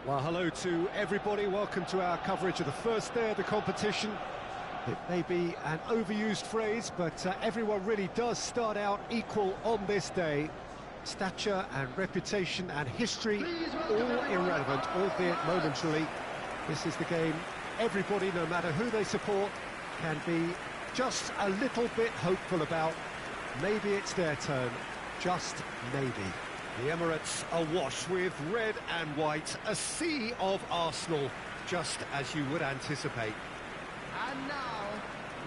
Well, hello to everybody. Welcome to our coverage of the first day of the competition. It may be an overused phrase, but everyone really does start out equal on this day. Stature and reputation and history, all irrelevant, albeit momentarily. This is the game everybody, no matter who they support, can be just a little bit hopeful about. Maybe it's their turn, just maybe. The Emirates awash with red and white, a sea of Arsenal, just as you would anticipate. And now,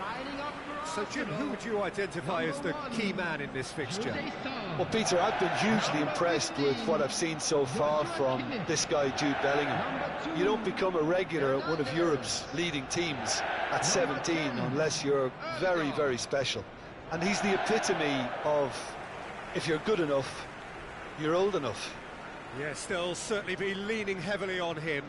lining up for So, Jim, who would you identify as the key man in this fixture? Well, Peter, I've been hugely impressed with what I've seen so far from this guy, Jude Bellingham. You don't become a regular at one of Europe's leading teams at 17 unless you're very, very special. And he's the epitome of, if you're good enough, you're old enough. Yes, they'll certainly be leaning heavily on him.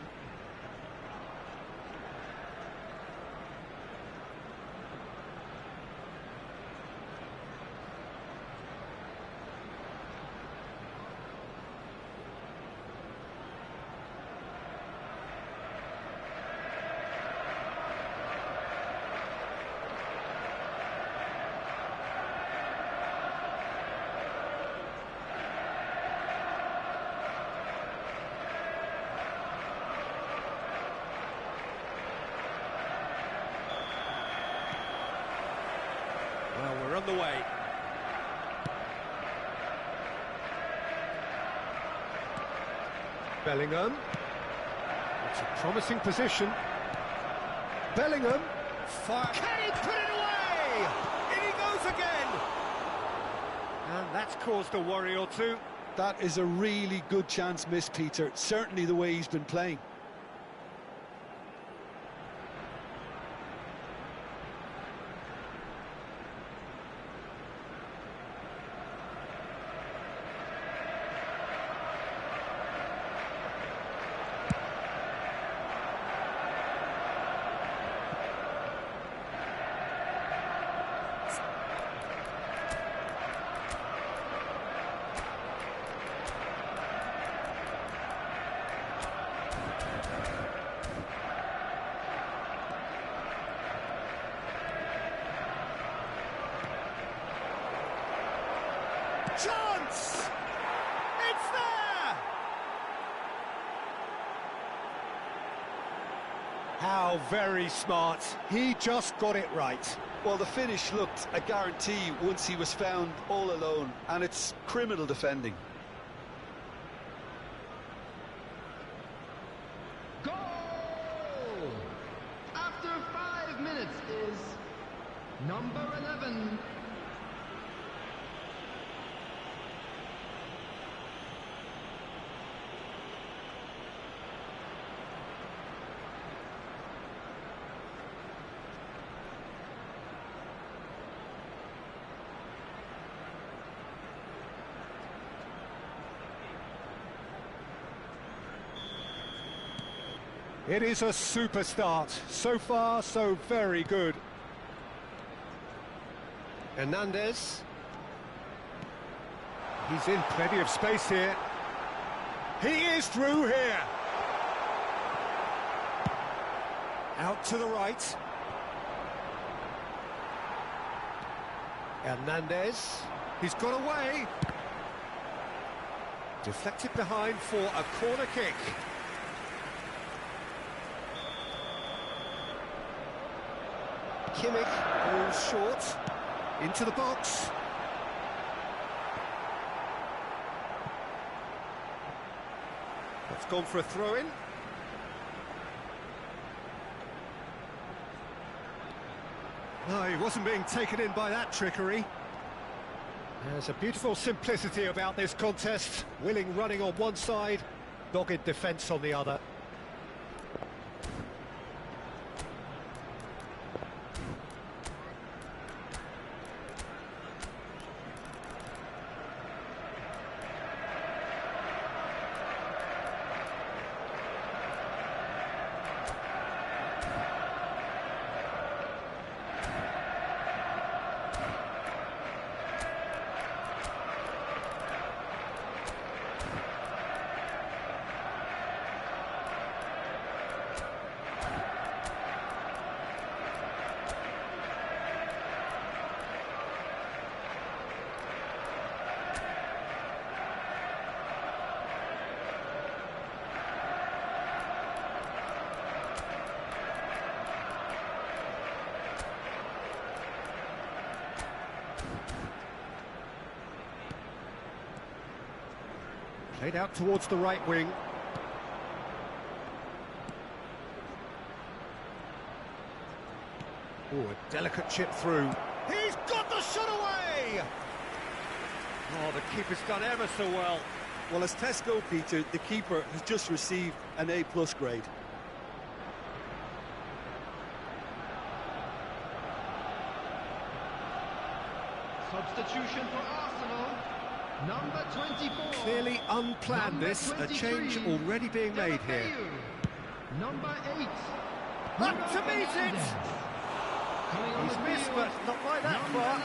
Well, we're on the way. Bellingham. It's a promising position. Bellingham. Fire. Can he put it away? In he goes again. And that's caused a worry or two. That is a really good chance missed, Peter. Certainly the way he's been playing. Chance! It's there! How very smart. He just got it right. Well, the finish looked a guarantee once he was found all alone, and it's criminal defending. goal! After 5 minutes is number 11. It is a super start. So far, so very good. Hernandez. He's in plenty of space here. He is through here. Out to the right. Hernandez. He's got away. Deflected behind for a corner kick. Kimmich goes short, into the box. That's gone for a throw-in. No, he wasn't being taken in by that trickery. There's a beautiful simplicity about this contest. Willing running on one side, dogged defence on the other. Played out towards the right wing. Oh, a delicate chip through. He's got the shot away! Oh, the keeper's done ever so well. Well, as tests go, Peter, the keeper has just received an A+ grade. Substitution for Arsenal. Number 24. Clearly unplanned, Number this. A 23. change already being made here. Number 8. Up to meet it! He's missed, but not by that far.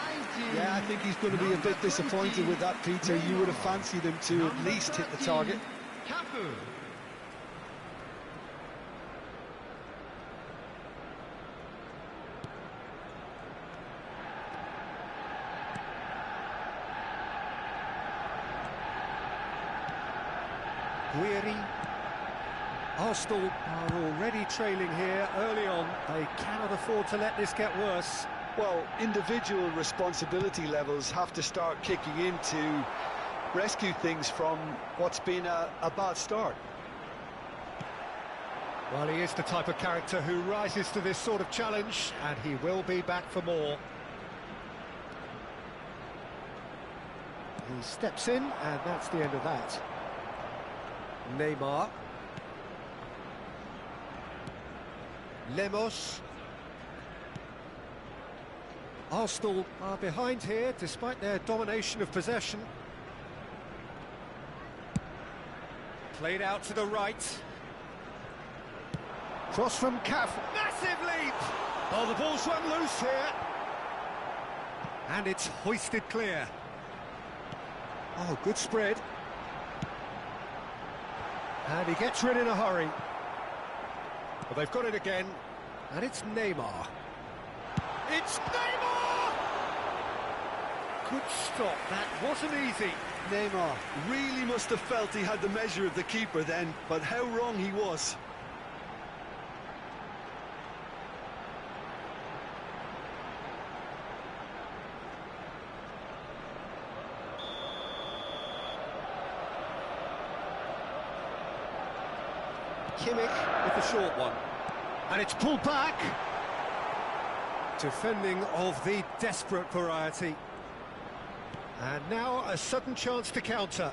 Yeah, I think he's going to be a bit disappointed with that, Peter. You would have fancied him to at least hit the target. Cafu. Guiri. Arsenal are already trailing here early on. They cannot afford to let this get worse. Well, individual responsibility levels have to start kicking in to rescue things from what's been a bad start. Well, he is the type of character who rises to this sort of challenge, and he will be back for more. He steps in, and that's the end of that. Neymar. Lemos. Arsenal are behind here, despite their domination of possession. Played out to the right. Cross from Caf. Massive leap! Oh, the ball's run loose here. And it's hoisted clear. Oh, good spread. And he gets rid in a hurry. Well, they've got it again. And it's Neymar. It's Neymar! Good stop, that wasn't easy. Neymar really must have felt he had the measure of the keeper then, but how wrong he was. Kimmich with the short one. And it's pulled back. Defending of the desperate variety. And now a sudden chance to counter.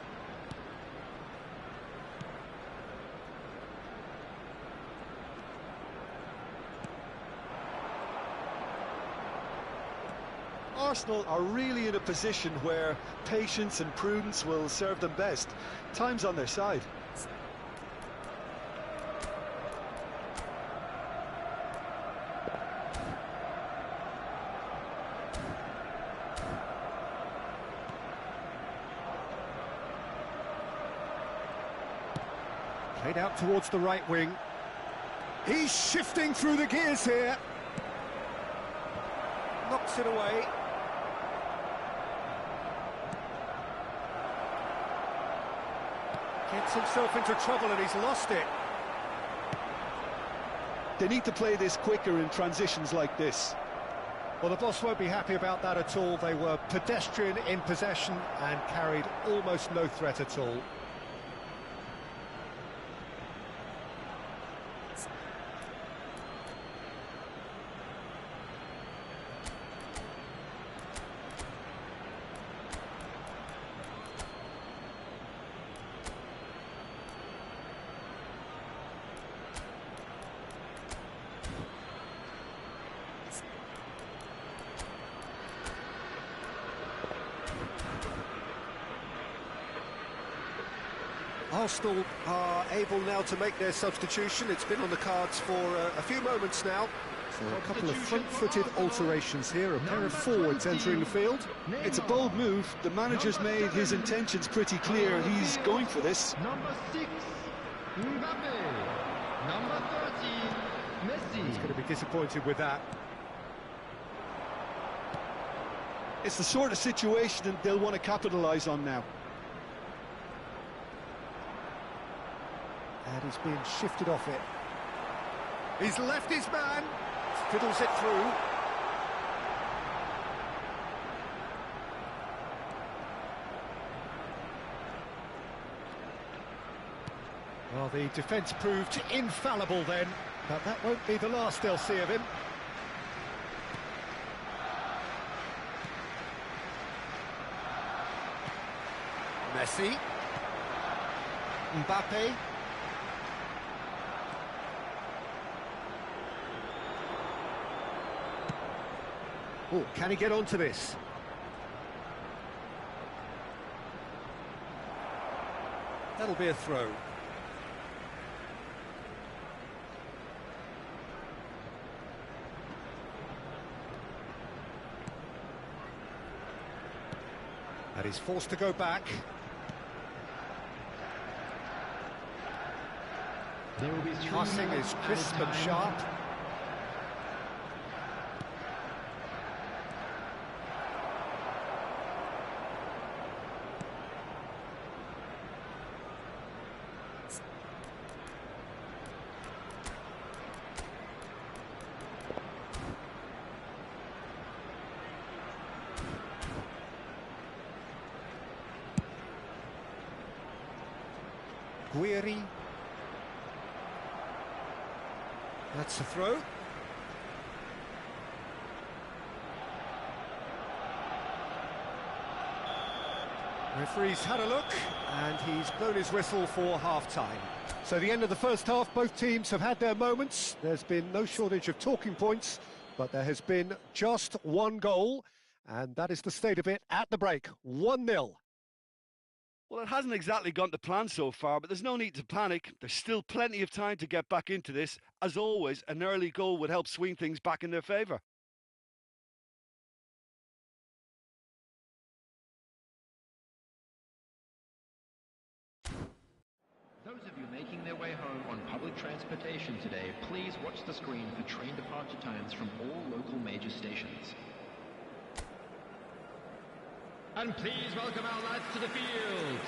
Arsenal are really in a position where patience and prudence will serve them best. Time's on their side. Played out towards the right wing. He's shifting through the gears here. Knocks it away. Gets himself into trouble and he's lost it. They need to play this quicker in transitions like this. Well, the boss won't be happy about that at all. They were pedestrian in possession and carried almost no threat at all. Arsenal are able now to make their substitution. It's been on the cards for a few moments now. So a couple of front-footed alterations here, a pair of forwards entering the field. It's a bold move. The manager's made his intentions pretty clear. He's going for this. Number 6, Mbappe. Number 30, Messi. He's going to be disappointed with that. It's the sort of situation that they'll want to capitalise on now. And he's being shifted off it. He's left his man. Fiddles it through. Well, the defence proved infallible then, but that won't be the last they'll see of him. Messi. Mbappe. Oh, can he get onto this? That'll be a throw. And he's forced to go back. Passing is crisp and sharp. Guiri. That's a throw. Referee's had a look, and he's blown his whistle for half-time. So the end of the first half, both teams have had their moments. There's been no shortage of talking points, but there has been just one goal, and that is the state of it at the break, 1-0. Well, it hasn't exactly gone to plan so far, but there's no need to panic. There's still plenty of time to get back into this. As always, an early goal would help swing things back in their favour. Those of you making their way home on public transportation today, please watch the screen for train departure times from all local major stations. And please welcome our lads to the field.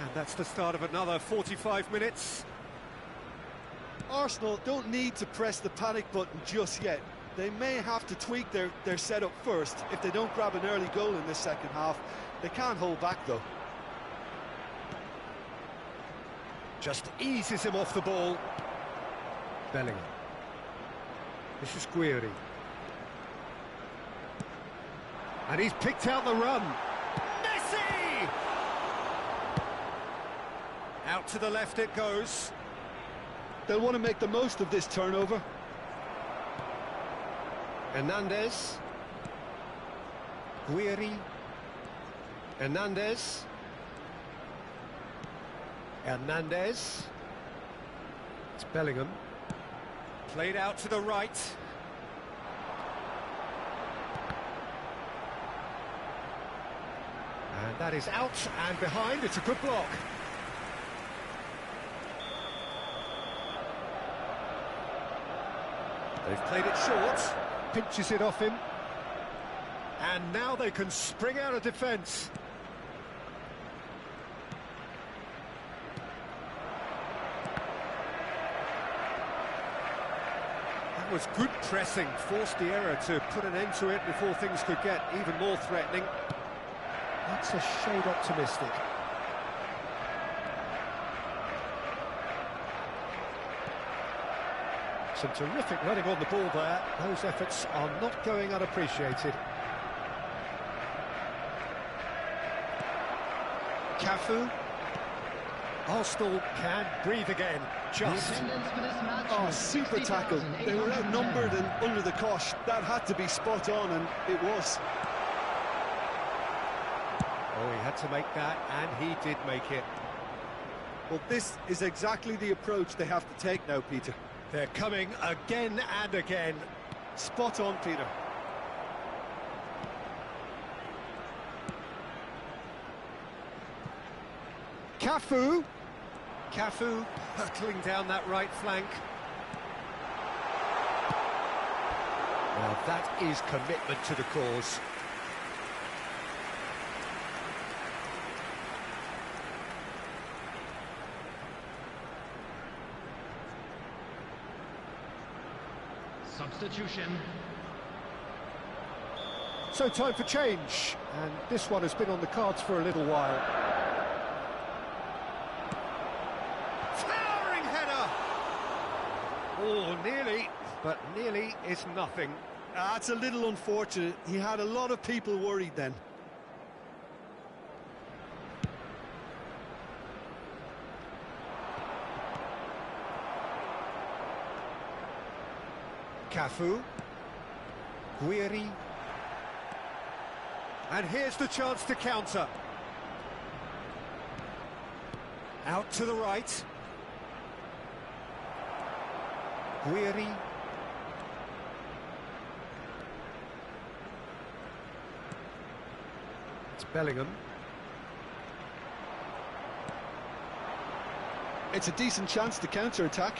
And that's the start of another 45 minutes. Arsenal don't need to press the panic button just yet. They may have to tweak their setup first if they don't grab an early goal in this second half. They can't hold back though. Just eases him off the ball. Bellingham. This is Guiri. And he's picked out the run. Messi! Out to the left it goes. They'll want to make the most of this turnover. Hernandez. Guiri. Hernandez. Hernandez. It's Bellingham. Played out to the right. And that is out and behind. It's a good block. They've played it short. Pinches it off him. And now they can spring out of defence. That was good pressing, forced the error to put an end to it before things could get even more threatening. That's a shade optimistic. Some terrific running on the ball there. Those efforts are not going unappreciated. Cafu. Arsenal can breathe again. Just. Oh, super tackle. They were outnumbered and under the cosh. That had to be spot on, and it was. Oh, he had to make that, and he did make it. Well, this is exactly the approach they have to take now, Peter. They're coming again and again. Spot on, Peter. Cafu. Cafu hurtling down that right flank. Well, that is commitment to the cause. Substitution. So time for change, and this one has been on the cards for a little while. Towering header! Oh, nearly, but nearly is nothing. That's a little unfortunate. He had a lot of people worried then. Cafu. Guiri. And here's the chance to counter. Out to the right. Guiri. It's Bellingham. It's a decent chance to counter-attack.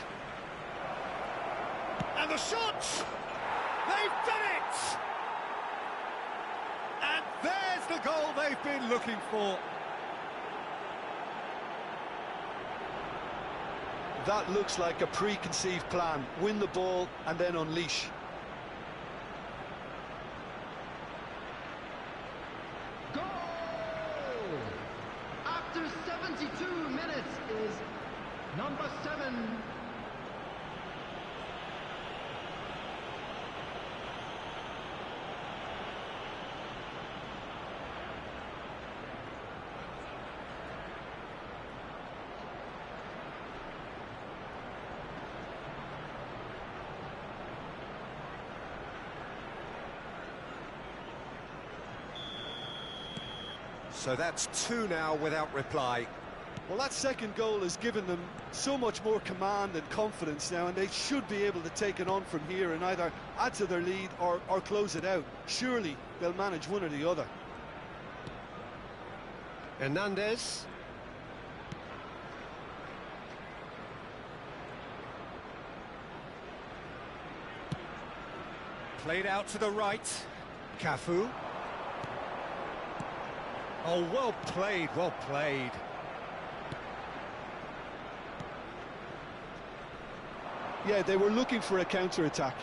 And the shot! They've done it! And there's the goal they've been looking for. That looks like a preconceived plan. Win the ball and then unleash. Goal! After 72 minutes is number 7. So that's 2 now without reply. Well, that second goal has given them so much more command and confidence now, and they should be able to take it on from here and either add to their lead or close it out. Surely they'll manage one or the other. Hernandez. Played out to the right. Cafu. Oh, well played, well played. Yeah, they were looking for a counter-attack.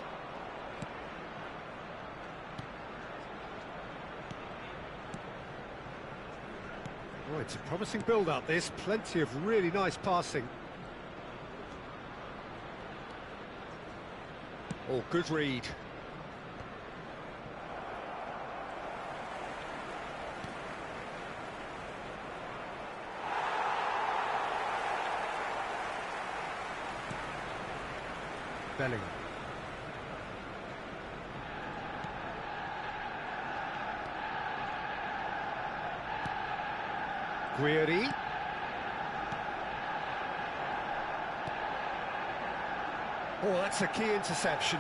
Oh, it's a promising build-up, this. Plenty of really nice passing. Oh, good read. Bellingham. Guiri. Oh, that's a key interception.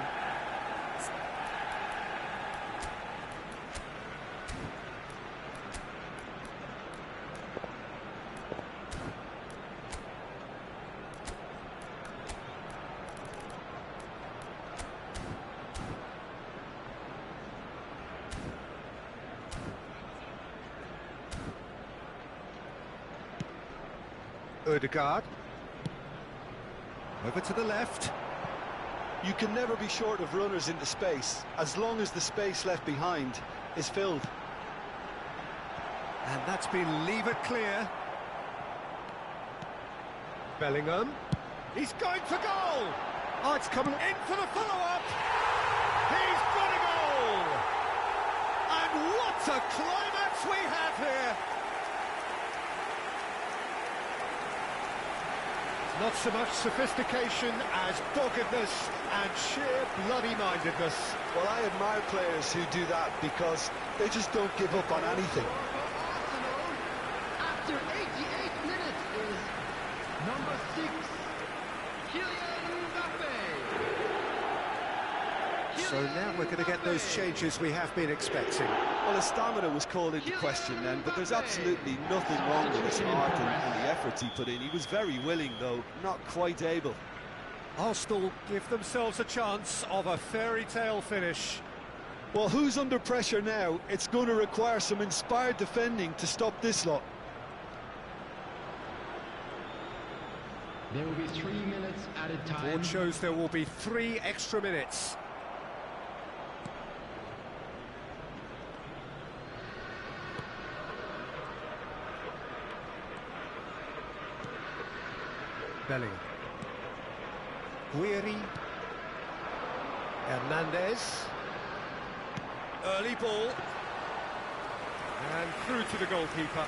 Odegaard. Over to the left. You can never be short of runners into space, as long as the space left behind is filled. And that's been levered clear. Bellingham. He's going for goal! Oh, it's coming in for the follow-up! He's got a goal! And what a climax we have here! Not so much sophistication as doggedness and sheer bloody-mindedness. Well, I admire players who do that because they just don't give up on anything. After 88 minutes is number 6, Kylian Mbappe. So now we're going to get those changes we have been expecting. Well, his stamina was called into question then, but there's absolutely nothing wrong with his heart and the efforts he put in. He was very willing, though, not quite able. Arsenal give themselves a chance of a fairy tale finish. Well, who's under pressure now? It's going to require some inspired defending to stop this lot. There will be 3 minutes added time. Board shows there will be 3 extra minutes. Bellingham. Guiri. Hernandez. Early ball. And through to the goalkeeper.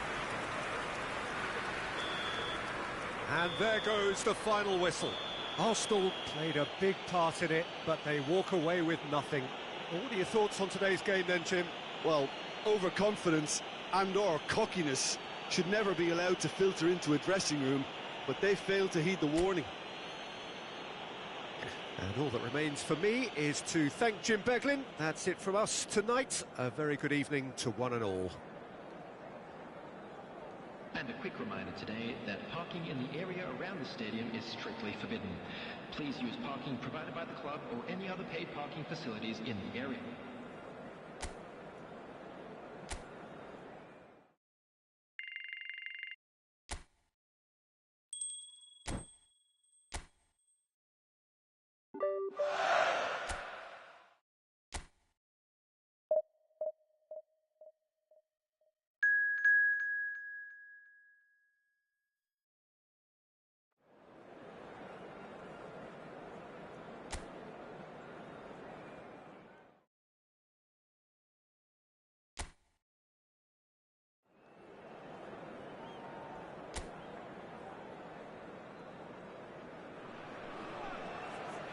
And there goes the final whistle. Arsenal played a big part in it, but they walk away with nothing. Well, what are your thoughts on today's game then, Jim? Well, overconfidence and/or cockiness should never be allowed to filter into a dressing room, but they failed to heed the warning. And all that remains for me is to thank Jim Beglin. That's it from us tonight. A very good evening to one and all. And a quick reminder today that parking in the area around the stadium is strictly forbidden. Please use parking provided by the club or any other paid parking facilities in the area.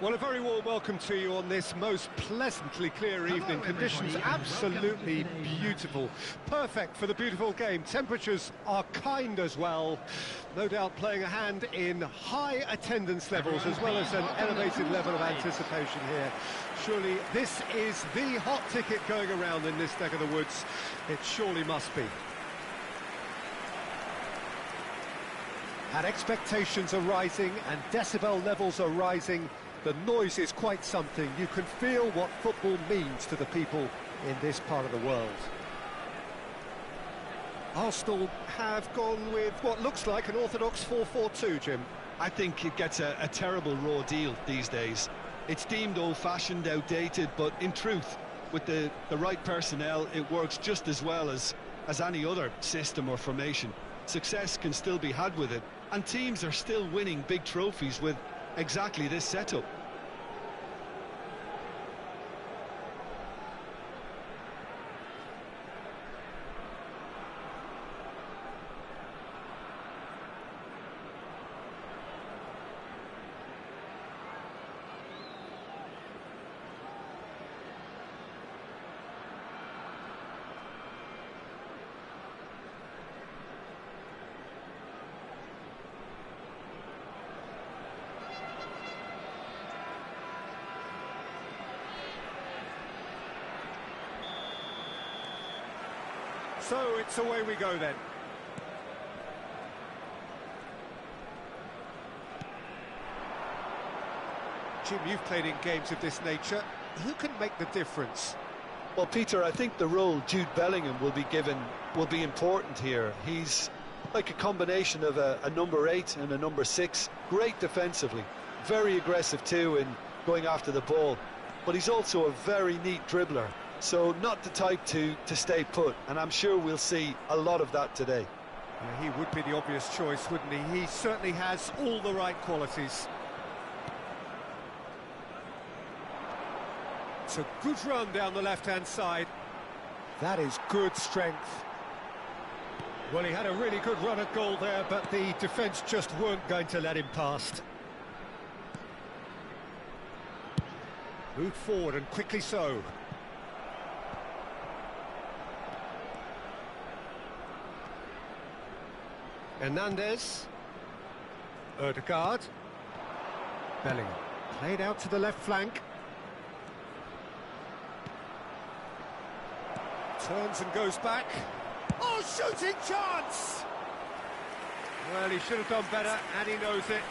Well, a very warm welcome to you on this most pleasantly clear evening. Conditions absolutely beautiful. Perfect for the beautiful game. Temperatures are kind as well. No doubt playing a hand in high attendance levels as well as an elevated level of anticipation here. Surely this is the hot ticket going around in this neck of the woods. It surely must be. And expectations are rising and decibel levels are rising. The noise is quite something. You can feel what football means to the people in this part of the world. Arsenal have gone with what looks like an orthodox 4-4-2, Jim. I think it gets a terrible raw deal these days. It's deemed old-fashioned, outdated, but in truth, with the right personnel, it works just as well as any other system or formation. Success can still be had with it, and teams are still winning big trophies with exactly this setup. So it's away we go then. Jim, you've played in games of this nature. Who can make the difference? Well, Peter, I think the role Jude Bellingham will be given will be important here. He's like a combination of a number 8 and a number 6. Great defensively, very aggressive too in going after the ball. But he's also a very neat dribbler. So not the type to stay put, and I'm sure we'll see a lot of that today. He would be the obvious choice, wouldn't he? He certainly has all the right qualities. It's a good run down the left-hand side. That is good strength. Well, he had a really good run at goal there, but the defence just weren't going to let him past. Moved forward, and quickly so. Hernandez. Ødegaard. Bellingham. Played out to the left flank. Turns and goes back. Oh, shooting chance! Well, he should have done better, and he knows it.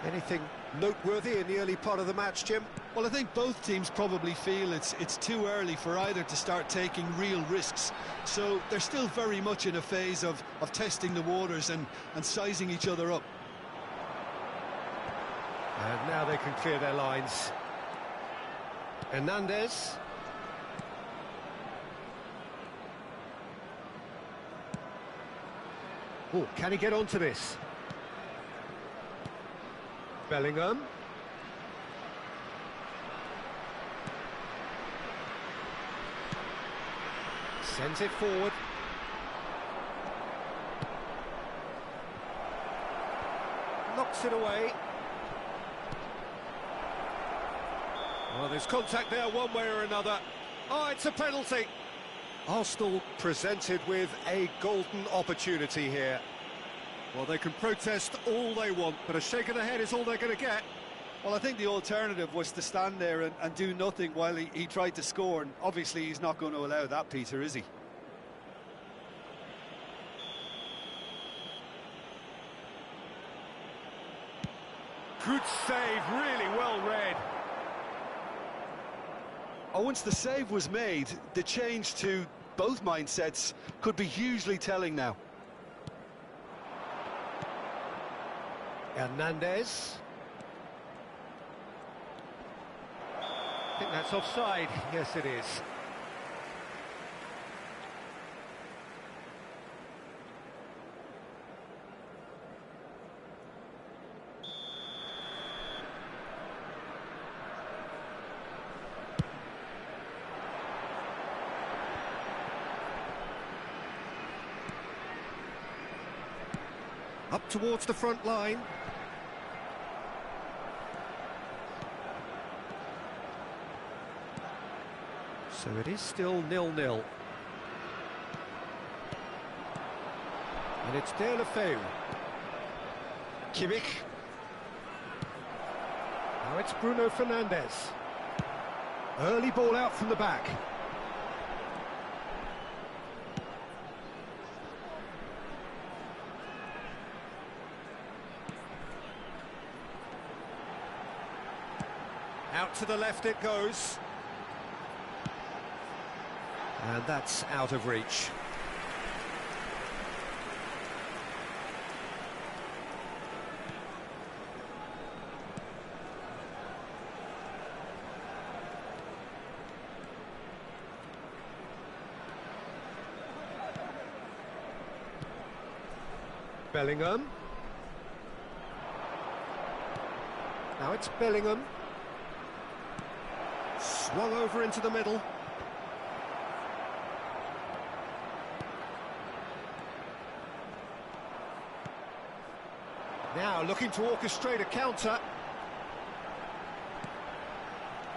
Anything noteworthy in the early part of the match, Jim? Well, I think both teams probably feel it's too early for either to start taking real risks. So they're still very much in a phase of testing the waters and sizing each other up. And now they can clear their lines. Hernandez. Oh, can he get onto this? Bellingham. Sends it forward. Knocks it away. Well, there's contact there one way or another. Oh, it's a penalty. Arsenal presented with a golden opportunity here. Well, they can protest all they want, but a shake of the head is all they're going to get. Well, I think the alternative was to stand there and do nothing while he tried to score, and obviously he's not going to allow that, Peter, is he? Good save, really well read. Oh, once the save was made, the change to both mindsets could be hugely telling now. Hernandez. I think that's offside. Yes, it is. Up towards the front line. So it is still 0-0. And it's Deulofeu. Kimmich. Now it's Bruno Fernandes. Early ball out from the back. Out to the left it goes. And that's out of reach. Bellingham. Now it's Bellingham. Swung over into the middle. Now looking to orchestrate a counter.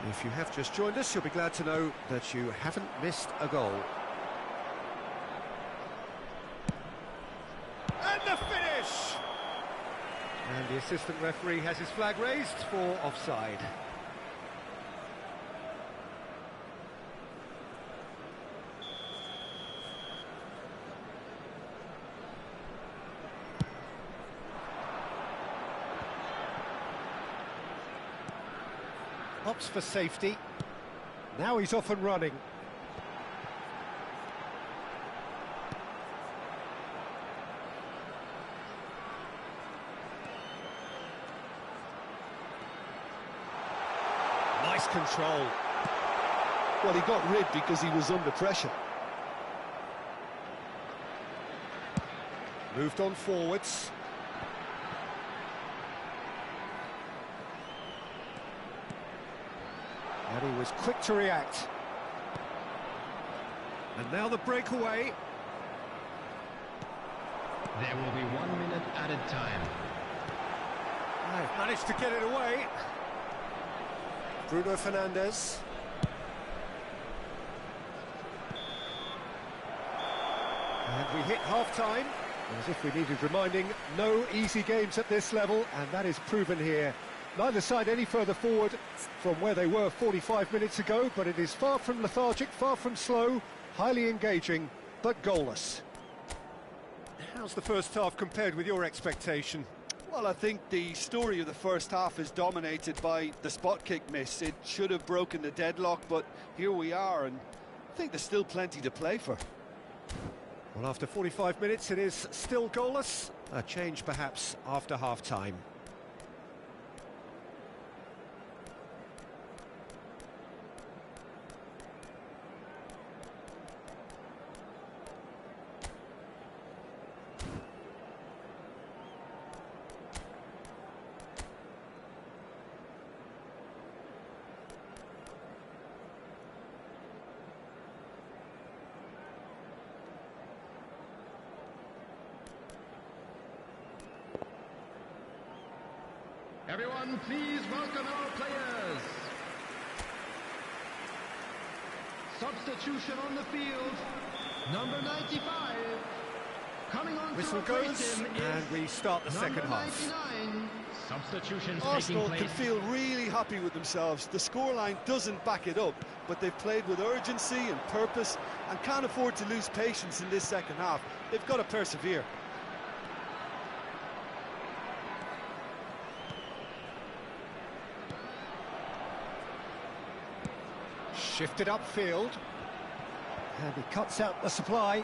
If you have just joined us, you'll be glad to know that you haven't missed a goal. And the finish! And the assistant referee has his flag raised for offside. Opts for safety. Now he's off and running. Nice control. Well, he got rid because he was under pressure. Moved on forwards. And he was quick to react. And now the breakaway. There will be 1 minute added time. They've managed to get it away. Bruno Fernandes. And we hit half-time. As if we needed reminding, no easy games at this level, and that is proven here. Neither side any further forward from where they were 45 minutes ago, but it is far from lethargic, far from slow, highly engaging, but goalless. How's the first half compared with your expectation? Well, I think the story of the first half is dominated by the spot kick miss. It should have broken the deadlock, but here we are, and I think there's still plenty to play for. Well, after 45 minutes, it is still goalless. A change, perhaps, after half-time. Everyone, please welcome our players. Substitution on the field. Number 95. Coming on Whistle to replace goes, him and we start the second half. 99. Substitutions Arsenal taking can place. feel really happy with themselves. The scoreline doesn't back it up, but they've played with urgency and purpose and can't afford to lose patience in this second half. They've got to persevere. Shifted upfield. And he cuts out the supply.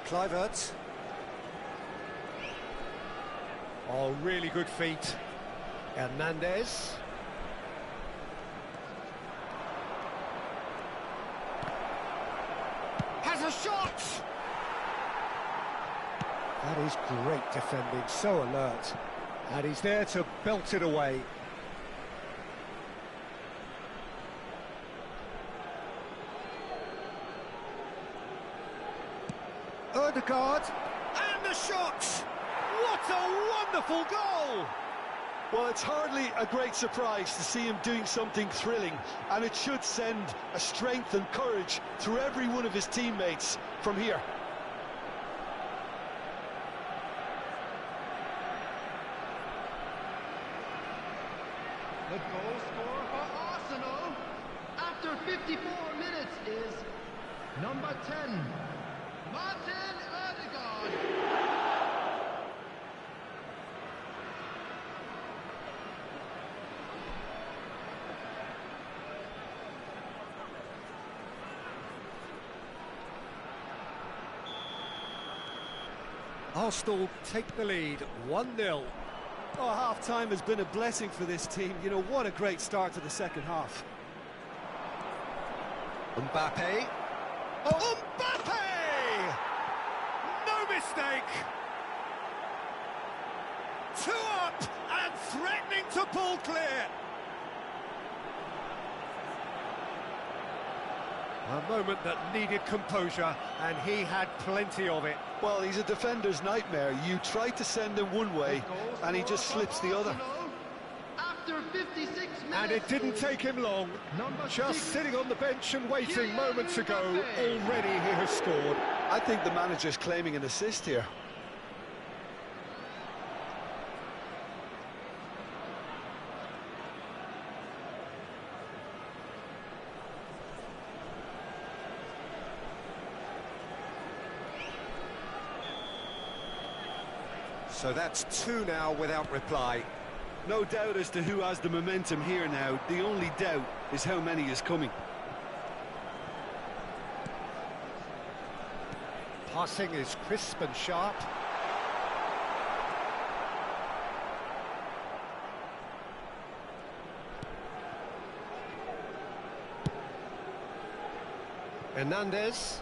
Kluivert. Oh, really good feet. Hernandez. Has a shot! That is great defending, so alert. And he's there to belt it away. Odegaard, and the shot! What a wonderful goal! Well, it's hardly a great surprise to see him doing something thrilling, and it should send a strength and courage through every one of his teammates from here. The goal scorer for Arsenal after 54 minutes is number 10, Martin Odegaard. Arsenal take the lead, 1-0. Oh, half-time has been a blessing for this team. You know, what a great start to the second half. Mbappe. Oh, Mbappe! No mistake! 2 up and threatening to pull clear. A moment that needed composure, and he had plenty of it. Well, he's a defender's nightmare. You try to send him one way, and he just slips the other. After 56 minutes, And it didn't take him long. Just sitting on the bench and waiting moments ago, already he has scored. I think the manager's claiming an assist here. So that's 2 now without reply. No doubt as to who has the momentum here now. The only doubt is how many is coming. Passing is crisp and sharp. Hernandez.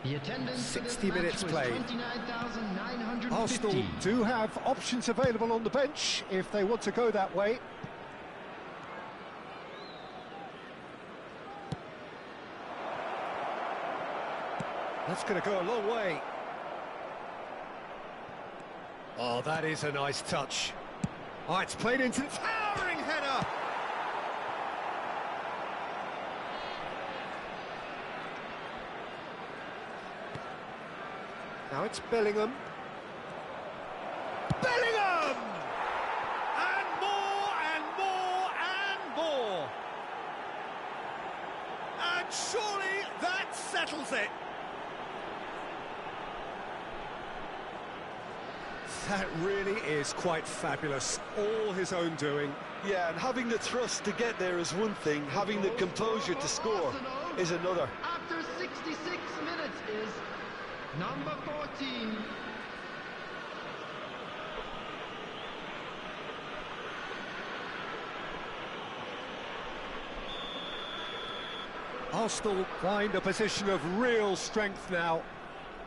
The attendance 60 minutes played. 29,950. Arsenal do have options available on the bench if they want to go that way. That's going to go a long way. Oh, that is a nice touch. Oh, it's played into the towering header. Now it's Bellingham. Bellingham! And more and more and more. And surely that settles it. That really is quite fabulous. All his own doing. Yeah, and having the thrust to get there is one thing, having the composure to score is another. After 66 minutes is number 14. Arsenal find a position of real strength now.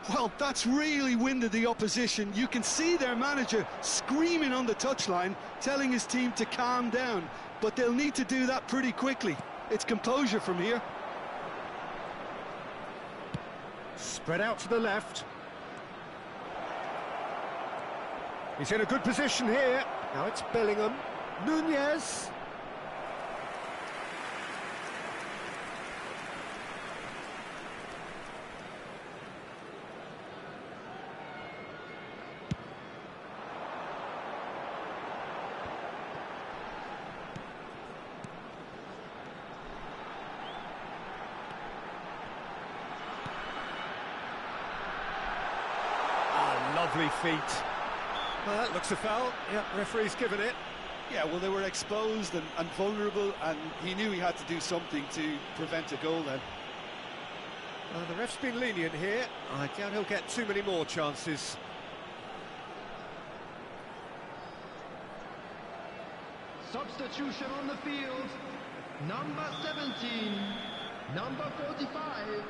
Well, that's really winded the opposition. You can see their manager screaming on the touchline, telling his team to calm down. But they'll need to do that pretty quickly. It's composure from here. Spread out to the left. He's in a good position here. Now it's Bellingham. Nunez. Lovely feet. Well, that looks a foul. Yeah, referee's given it. Yeah, well, they were exposed and vulnerable, and he knew he had to do something to prevent a goal then. The ref's been lenient here. I doubt he'll get too many more chances. Substitution on the field. Number 17. Number 45.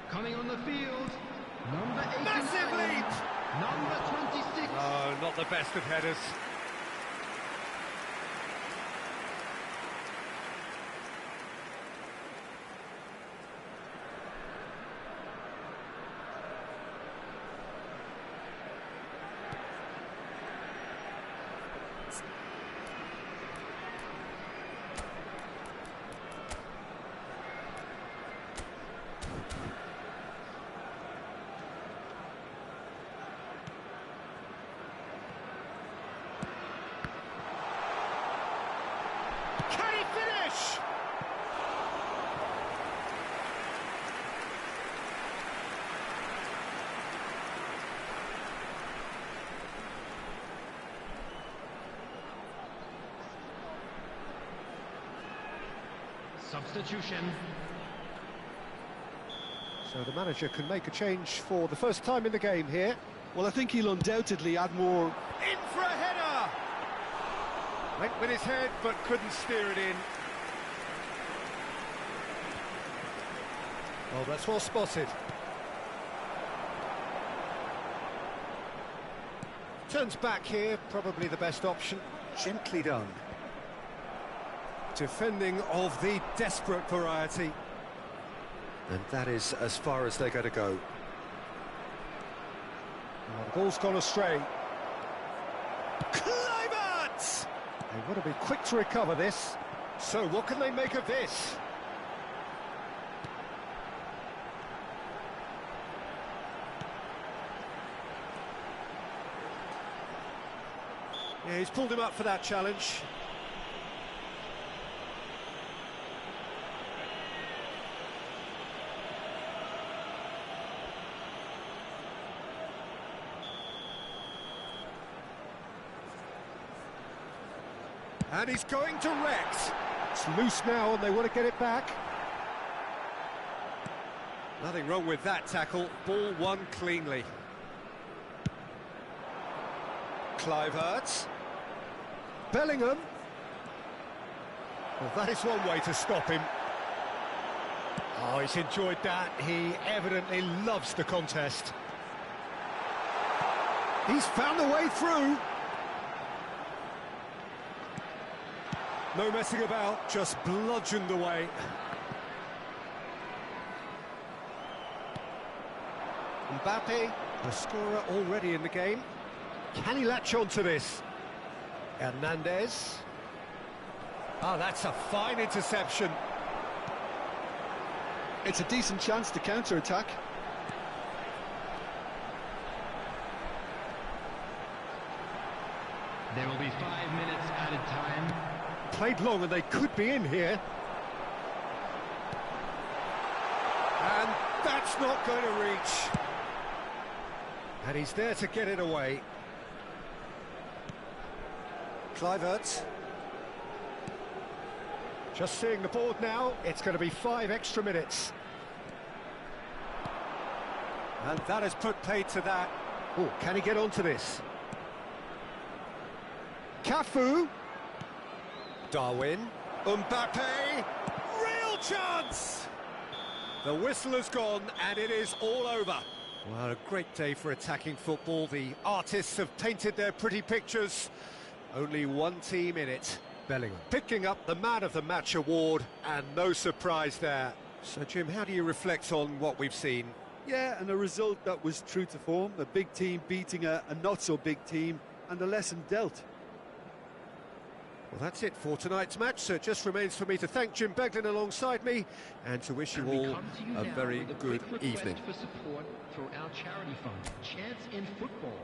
Coming on the field. Number 89. Massive lead! Number 26. Oh, not the best of headers. Can he finish? Substitution. So the manager can make a change for the first time in the game here. Well, I think he'll undoubtedly add more. In for a header! Went with his head, but couldn't steer it in. Oh, that's well spotted. Turns back here, probably the best option. Gently done. Defending of the desperate variety. And that is as far as they're going to go. Oh, the ball's gone astray. Kluivert! They want to be quick to recover this. So what can they make of this? Yeah, he's pulled him up for that challenge. And he's going direct. It's loose now and they want to get it back. Nothing wrong with that tackle. Ball won cleanly. Kluivert. Bellingham. Well, that is one way to stop him. Oh, he's enjoyed that. He evidently loves the contest. He's found a way through. No messing about, just bludgeoned away. Mbappe, the scorer already in the game. Can he latch on to this? Hernandez. Oh, that's a fine interception. It's a decent chance to counter-attack. There will be 5 minutes added time. Played long and they could be in here. And that's not going to reach. And he's there to get it away. Kluivert. Just seeing the board now, it's going to be 5 extra minutes. And that has put paid to that. Oh, can he get onto this? Cafu. Darwin. Mbappe. Real chance! The whistle has gone and it is all over. Well, a great day for attacking football. The artists have painted their pretty pictures. Only one team in it. Bellingham picking up the Man of the Match award, and no surprise there. So, Jim, how do you reflect on what we've seen? Yeah, and a result that was true to form. A big team beating a not-so-big team, and a lesson dealt. Well, that's it for tonight's match, so it just remains for me to thank Jim Beglin alongside me and to wish you all a very good evening. For support for our charity fund, Chance in Football.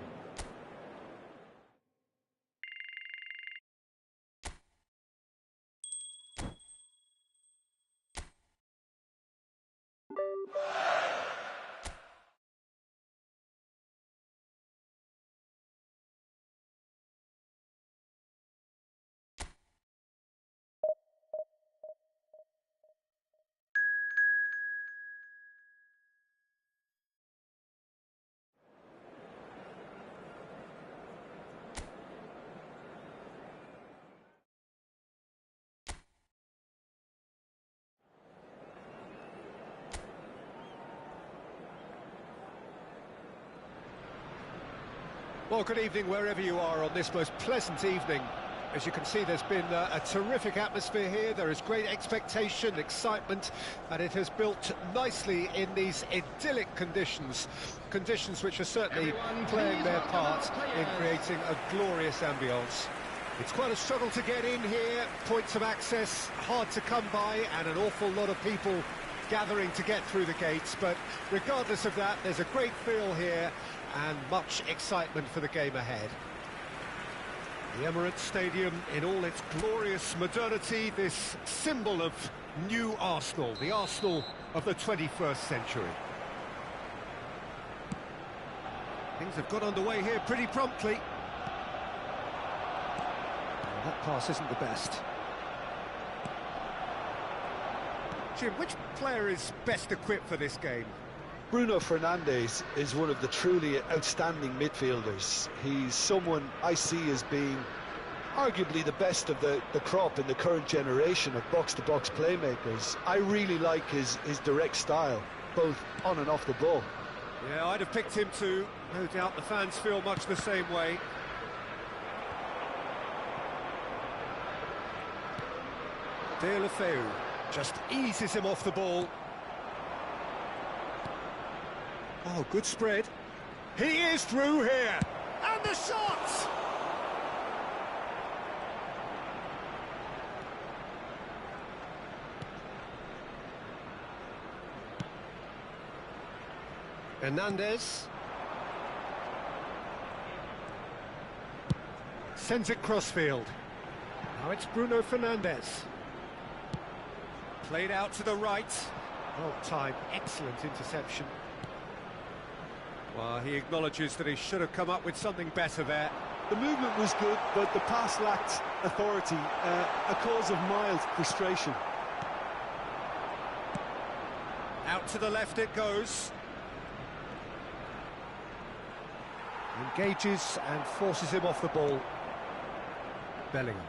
Well, good evening wherever you are on this most pleasant evening. As you can see, there's been a terrific atmosphere here. There is great expectation, excitement, and it has built nicely in these idyllic conditions. Conditions which are certainly playing their part in creating a glorious ambience. It's quite a struggle to get in here, points of access hard to come by, and an awful lot of people gathering to get through the gates. But regardless of that, there's a great feel here and much excitement for the game ahead. The Emirates Stadium in all its glorious modernity, this symbol of new Arsenal, the Arsenal of the 21st century. Things have got underway here pretty promptly. Well, that pass isn't the best. Jim, which player is best equipped for this game? Bruno Fernandes is one of the truly outstanding midfielders. He's someone I see as being arguably the best of the crop in the current generation of box-to-box playmakers. I really like his direct style, both on and off the ball. Yeah, I'd have picked him too. No doubt the fans feel much the same way. Deulofeu just eases him off the ball. Oh, good spread. He is through here. And the shot! Hernandez. Sends it crossfield. Now it's Bruno Fernandes. Played out to the right. Well timed, excellent interception. Well, he acknowledges that he should have come up with something better there. The movement was good, but the pass lacked authority, a cause of mild frustration. Out to the left it goes. Engages and forces him off the ball. Bellingham.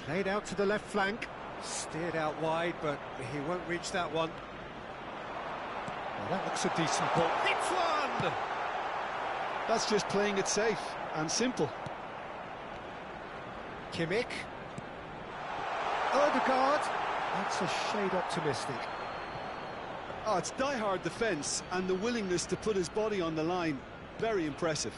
Played out to the left flank. Steered out wide, but he won't reach that one. Well, that looks a decent ball. It's one! That's just playing it safe and simple. Kimmich. Odegaard. That's a shade optimistic. Oh, it's die-hard defence and the willingness to put his body on the line. Very impressive.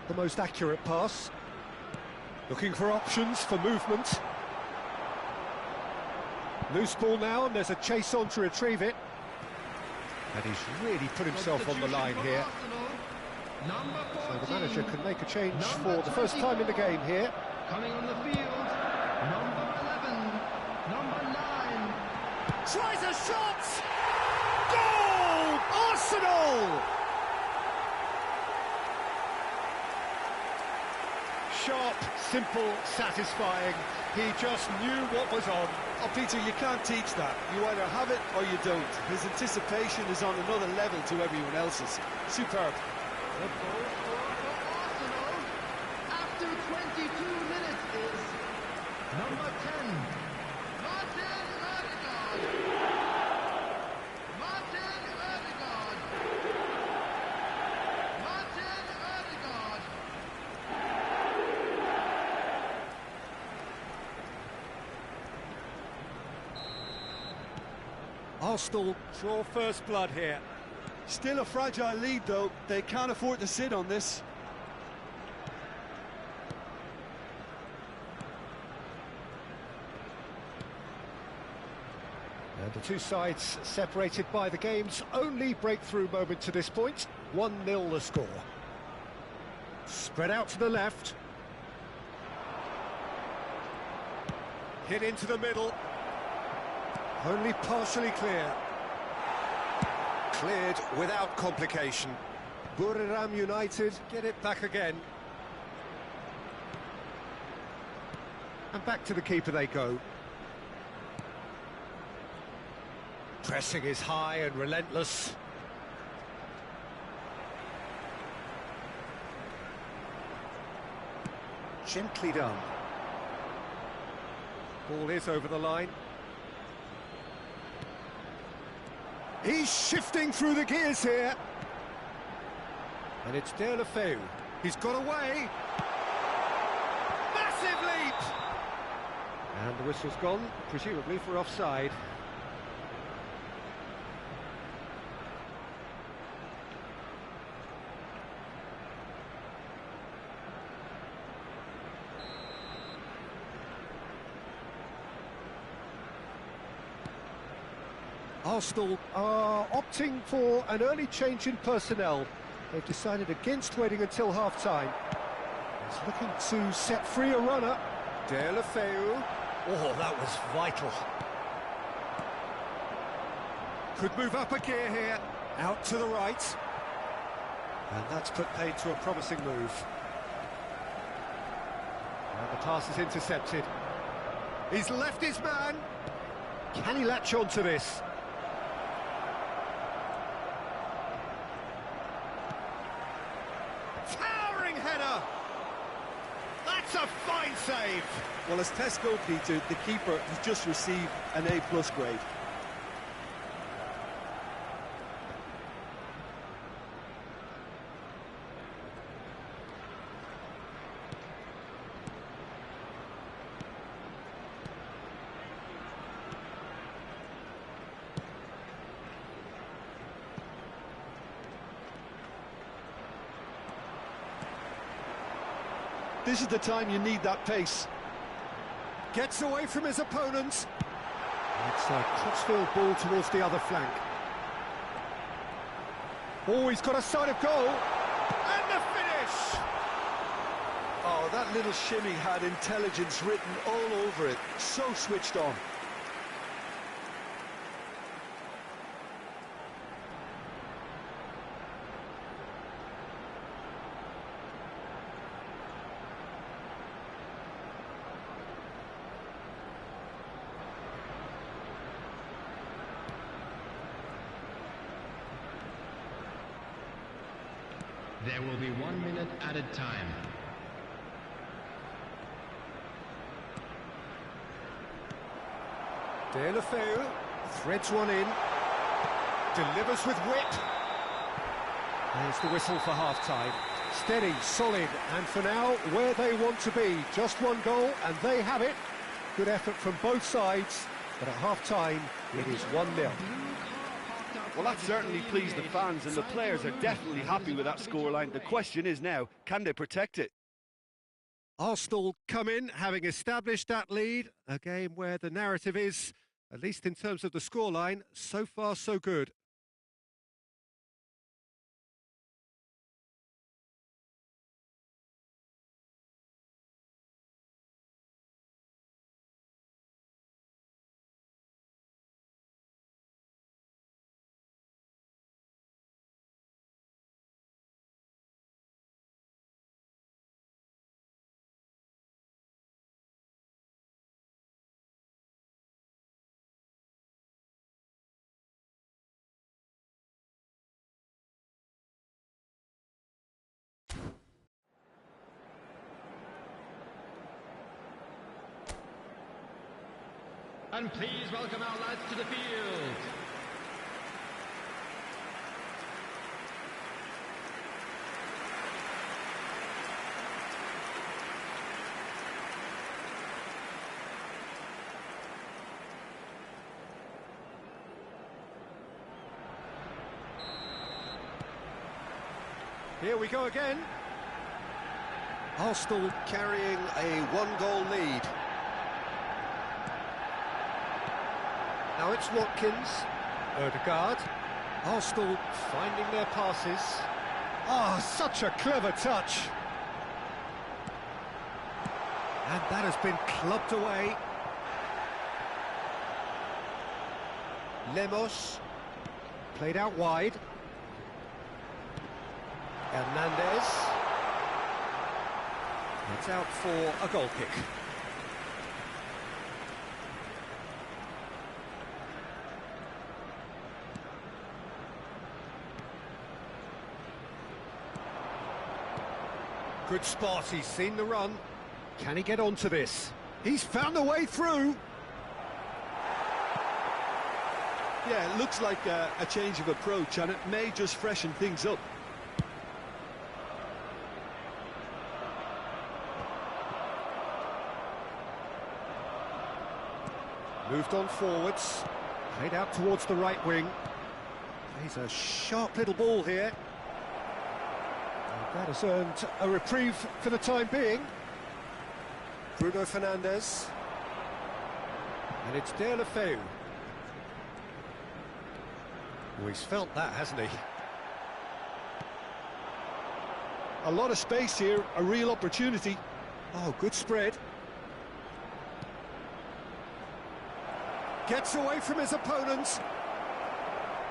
the most accurate pass. Looking for options for movement. Loose ball now, and there's a chase on to retrieve it. And he's really put himself on the line here. So the manager can make a change for the first time in the game here. Coming on the field, number 11, number 9. Tries a shot! Goal! Arsenal! Sharp, simple, satisfying. He just knew what was on. Oh, Peter, you can't teach that. You either have it or you don't. His anticipation is on another level to everyone else's. Superb. The goal for Arsenal after 22 minutes is number 10, Martin Ødegaard. Martin Ødegaard. Martin Ødegaard. Arsenal draw first blood here. Still a fragile lead, though. They can't afford to sit on this. And the two sides separated by the game's only breakthrough moment to this point. 1-0 the score. Spread out to the left. Hit into the middle. Only partially clear. Cleared without complication. Buriram United get it back again. And back to the keeper they go. Pressing is high and relentless. Gently done. Ball is over the line. He's shifting through the gears here. And it's De La Feu. He's got away. Massive leap! And the whistle's gone, presumably for offside. Arsenal are opting for an early change in personnel. They've decided against waiting until half-time. He's looking to set free a runner. De La Feu. Oh, that was vital. Could move up a gear here. Out to the right. And that's put paid to a promising move. And the pass is intercepted. He's left his man. Can he latch on to this? Towering header! That's a fine save! Well, as Tesco, Peter, the keeper has just received an A+ grade. This is the time you need that pace. Gets away from his opponents. It's a crossfield ball towards the other flank. Oh, he's got a sight of goal. And the finish! Oh, that little shimmy had intelligence written all over it. So switched on. There will be 1 minute added time. De La Feu threads one in. Delivers with wit. There's the whistle for half-time. Steady, solid, and for now, where they want to be. Just one goal, and they have it. Good effort from both sides, but at half-time, it is 1-0. Blue car parked Well, that certainly pleased the fans, and the players are definitely happy with that scoreline. The question is now, can they protect it? Arsenal come in, having established that lead, a game where the narrative is, at least in terms of the scoreline, so far so good. And please welcome our lads to the field. Here we go again. Arsenal carrying a one-goal lead. Now it's Watkins, Odegaard. Arsenal finding their passes. Ah, such a clever touch. And that has been clubbed away. Lemos, played out wide. Hernandez. It's out for a goal kick. Good spot, he's seen the run. Can he get onto this? He's found a way through. Yeah, it looks like a change of approach, and it may just freshen things up. Moved on forwards, played out towards the right wing. Plays a sharp little ball here. And that has earned a reprieve for the time being. Bruno Fernandes. And it's De La Feu. Oh, he's felt that, hasn't he? A lot of space here, a real opportunity. Oh, good spread. Gets away from his opponents.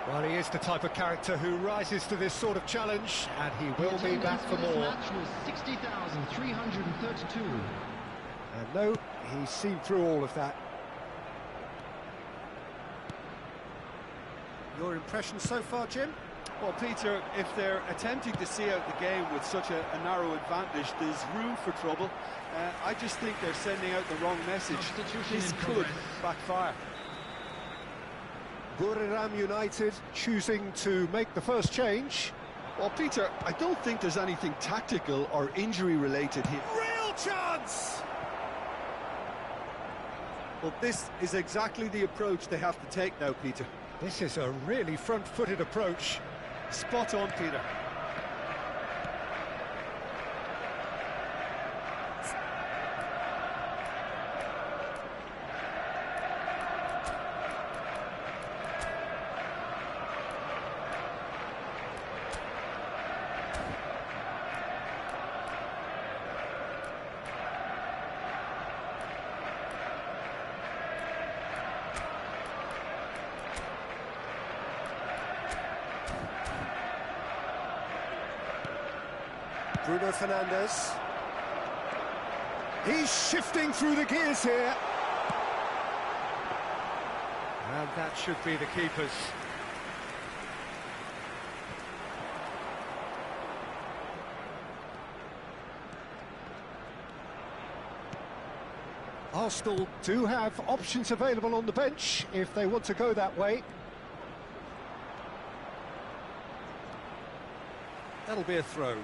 Well, he is the type of character who rises to this sort of challenge, and he will be back for more. Match was 60,332. And no, he's seen through all of that. Your impression so far, Jim? Well, Peter, if they're attempting to see out the game with such a narrow advantage, there's room for trouble. I just think they're sending out the wrong message. This could backfire. Buriram United choosing to make the first change. Well, Peter, I don't think there's anything tactical or injury-related here. Real chance! Well, this is exactly the approach they have to take now, Peter. This is a really front-footed approach. Spot on, Peter. Bruno Fernandes. He's shifting through the gears here. And that should be the keeper's. Arsenal do have options available on the bench if they want to go that way. That'll be a throw.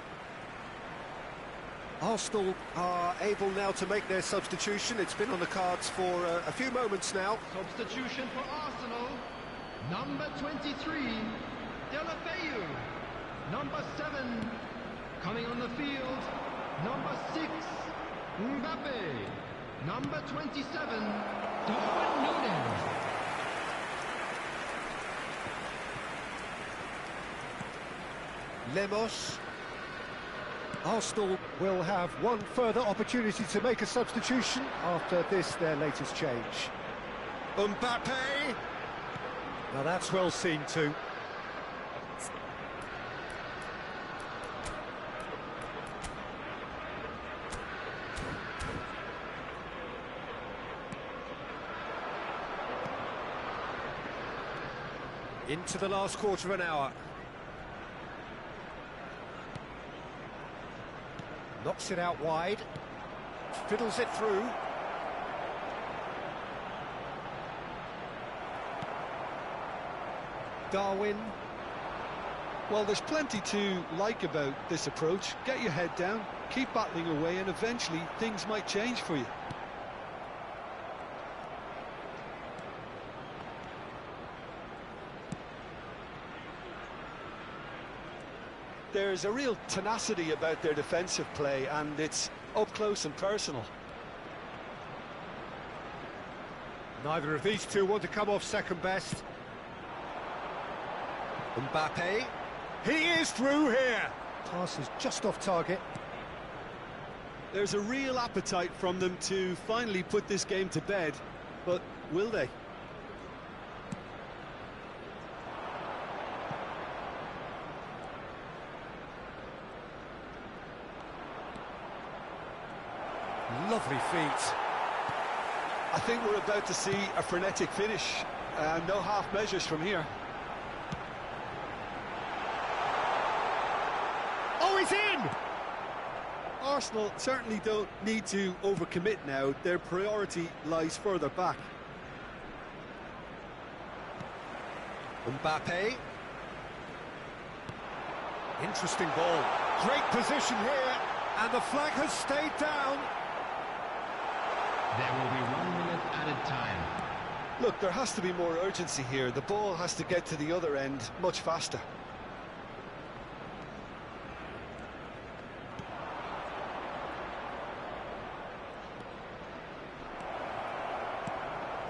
Arsenal are able now to make their substitution. It's been on the cards for a few moments now. Substitution for Arsenal. Number 23, Delafeu. Number 7, coming on the field, number 6, Mbappe. Number 27, Darwin Núñez. Lemos. Arsenal will have one further opportunity to make a substitution after this, their latest change. Mbappe! Now that's well seen too. Into the last quarter of an hour. Knocks it out wide, fiddles it through. Darwin. Well, there's plenty to like about this approach. Get your head down, keep battling away, and eventually things might change for you. There's a real tenacity about their defensive play, and it's up close and personal. Neither of these two want to come off second best. Mbappe. He is through here. Pass is just off target. There's a real appetite from them to finally put this game to bed, but will they? Lovely feet. I think we're about to see a frenetic finish. No half measures from here. Oh, he's in! Arsenal certainly don't need to overcommit now. Their priority lies further back. Mbappe. Interesting ball. Great position here, and the flag has stayed down. There will be 1 minute added time. Look, there has to be more urgency here. The ball has to get to the other end much faster.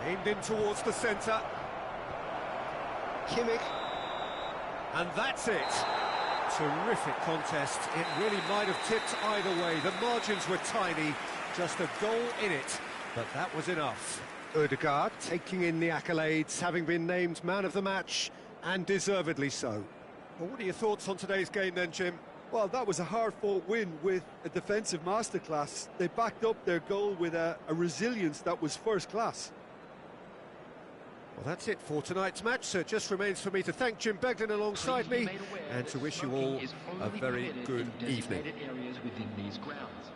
Aimed in towards the centre. Kimmich. And that's it. Terrific contest. It really might have tipped either way. The margins were tiny. Just a goal in it. But that was enough. Ødegaard taking in the accolades, having been named man of the match, and deservedly so. Well, what are your thoughts on today's game then, Jim? Well, that was a hard-fought win with a defensive masterclass. They backed up their goal with a resilience that was first class. Well, that's it for tonight's match, so it just remains for me to thank Jim Beglin alongside me and to wish you all a very good evening. Areas within these grounds.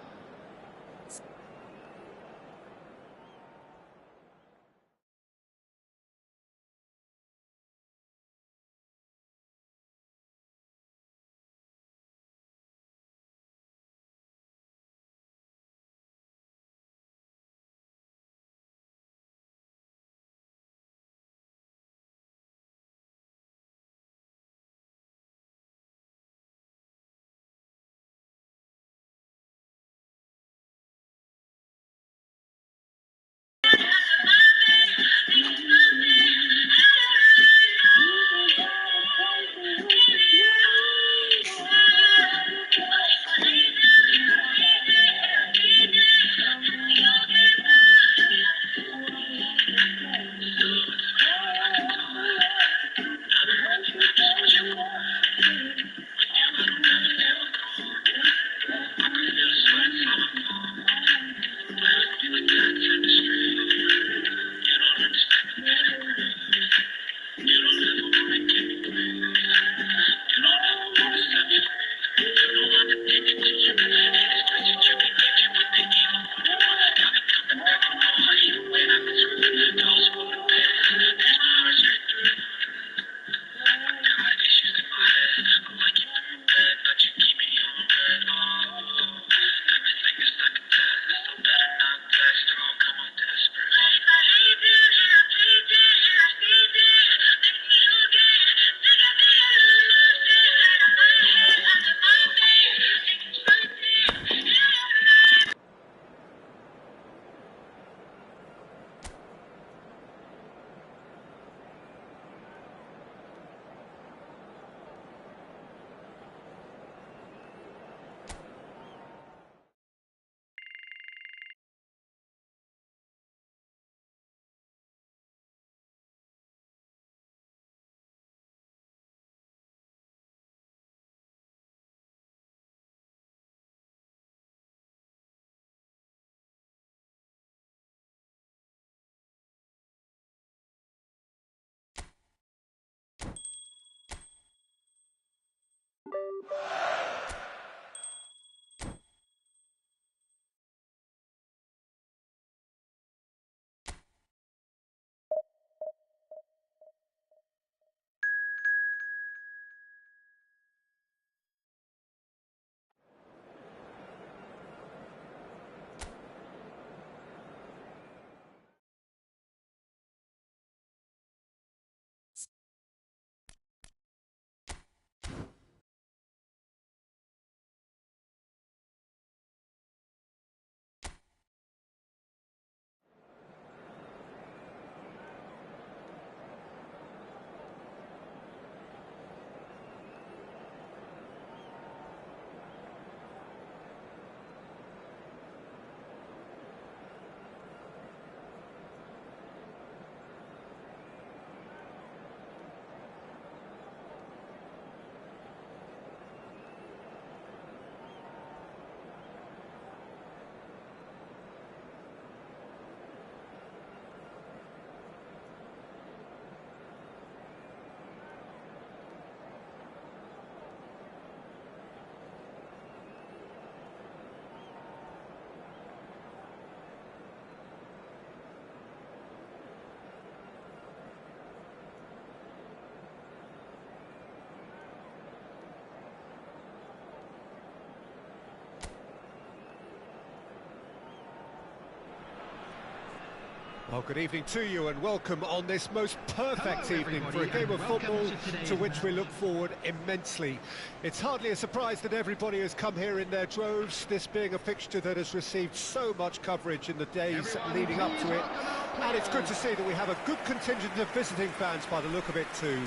Well, good evening to you and welcome on this most perfect Hello, evening for a everybody, game of and welcome football to today's to which we match. look forward immensely. It's hardly a surprise that everybody has come here in their droves, this being a fixture that has received so much coverage in the days Everyone, leading up please to it. welcome our And it's good players. to see that we have a good contingent of visiting fans by the look of it too.